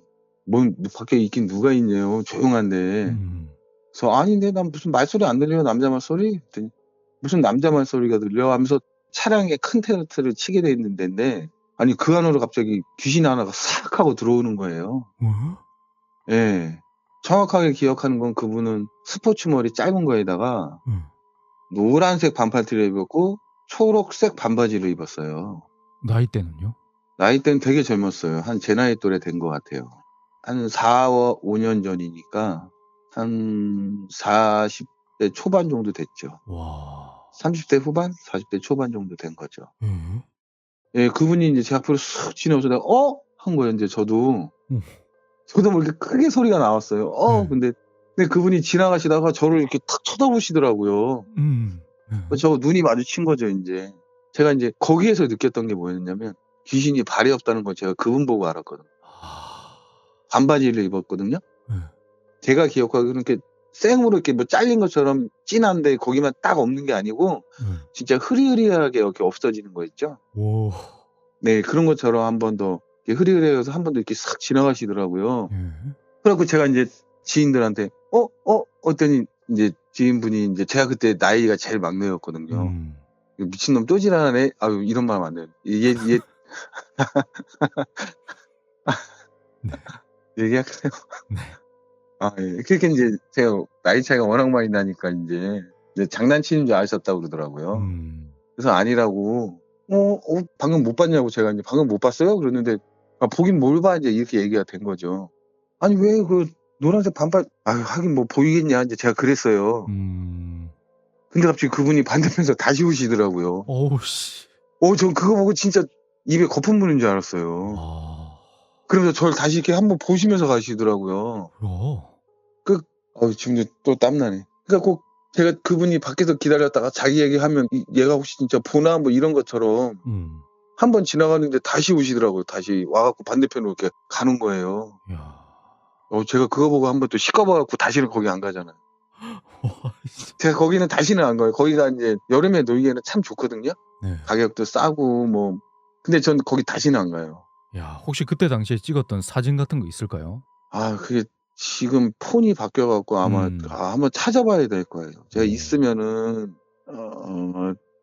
밖에 있긴 누가 있냐요. 조용한데. 그래서 아닌데 난 무슨 말소리 안 들려요. 남자 말소리? 그랬더니 무슨 남자 말소리가 들려? 하면서 차량에 큰 텐트를 치게 돼 있는 데인데 아니 그 안으로 갑자기 귀신 하나가 싹 하고 들어오는 거예요. 예. 정확하게 기억하는 건 그분은 스포츠 머리 짧은 거에다가 노란색 반팔티를 입었고 초록색 반바지를 입었어요. 나이대는요? 나이대는 되게 젊었어요. 한 제 나이 또래 된 것 같아요. 한 4, 5년 전이니까 한 40대 초반 정도 됐죠. 와. 30대 후반? 40대 초반 정도 된 거죠. 예. 예, 그분이 이제 제 앞으로 쑥 지나오서 내가 한 거예요. 이제 저도 뭐 이렇게 크게 소리가 나왔어요. 근데 그분이 지나가시다가 저를 이렇게 탁 쳐다보시더라고요. 저 눈이 마주친 거죠, 이제. 제가 이제 거기에서 느꼈던 게 뭐였냐면 귀신이 발이 없다는 걸 제가 그분 보고 알았거든요. 반바지를 입었거든요. 제가 기억하기로는 이렇게 생으로 이렇게 뭐 잘린 것처럼 진한데 거기만 딱 없는 게 아니고 진짜 흐리흐리하게 이렇게 없어지는 거 있죠. 오. 네, 그런 것처럼 한 번 더 흐리흐리해서 한 번 더 이렇게 싹 지나가시더라고요. 그래갖고 제가 이제 지인들한테 어떠니 이제 지인분이 이제 제가 그때 나이가 제일 막내였거든요. 미친놈 또 지나가네. 아유, 이런 말 하면 안 돼요. 얘 네. 얘기할까요? 네. 예. 그렇게 이제 제가 나이 차이가 워낙 많이 나니까 이제 장난치는 줄 아셨다고 그러더라고요. 그래서 아니라고, 방금 못 봤냐고 제가 이제 방금 못 봤어요? 그랬는데, 보긴 뭘 봐, 이제 이렇게 얘기가 된 거죠. 아니, 왜 노란색 반팔, 하긴 뭐 보이겠냐, 이제 제가 그랬어요. 근데 갑자기 그분이 반대편에서 다시 오시더라고요. 어우 씨. 전 그거 보고 진짜 입에 거품 무는 줄 알았어요. 그러면서 저를 다시 이렇게 한번 보시면서 가시더라고요. 지금 또 땀나네. 그러니까 꼭 제가 그분이 밖에서 기다렸다가 자기 얘기하면 얘가 혹시 진짜 보나 뭐 이런 것처럼 한 번 지나가는데 다시 오시더라고요. 다시 와갖고 반대편으로 이렇게 가는 거예요. 야. 제가 그거 보고 한번 또 시꺼봐갖고 다시는 거기 안 가잖아요. 제가 거기는 다시는 안 가요. 거기가 이제 여름에 놀기에는 참 좋거든요. 네. 가격도 싸고 뭐. 근데 전 거기 다시는 안 가요. 야, 혹시 그때 당시에 찍었던 사진 같은 거 있을까요? 그게 지금 폰이 바뀌어갖고 아마 한번 찾아봐야 될 거예요. 제가 있으면은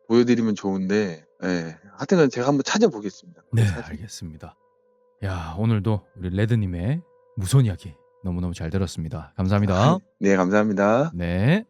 보여드리면 좋은데, 예. 하여튼 제가 한번 찾아보겠습니다. 네, 알겠습니다. 야, 오늘도 우리 레드님의 무서운 이야기 너무너무 잘 들었습니다. 감사합니다. 네, 감사합니다. 네.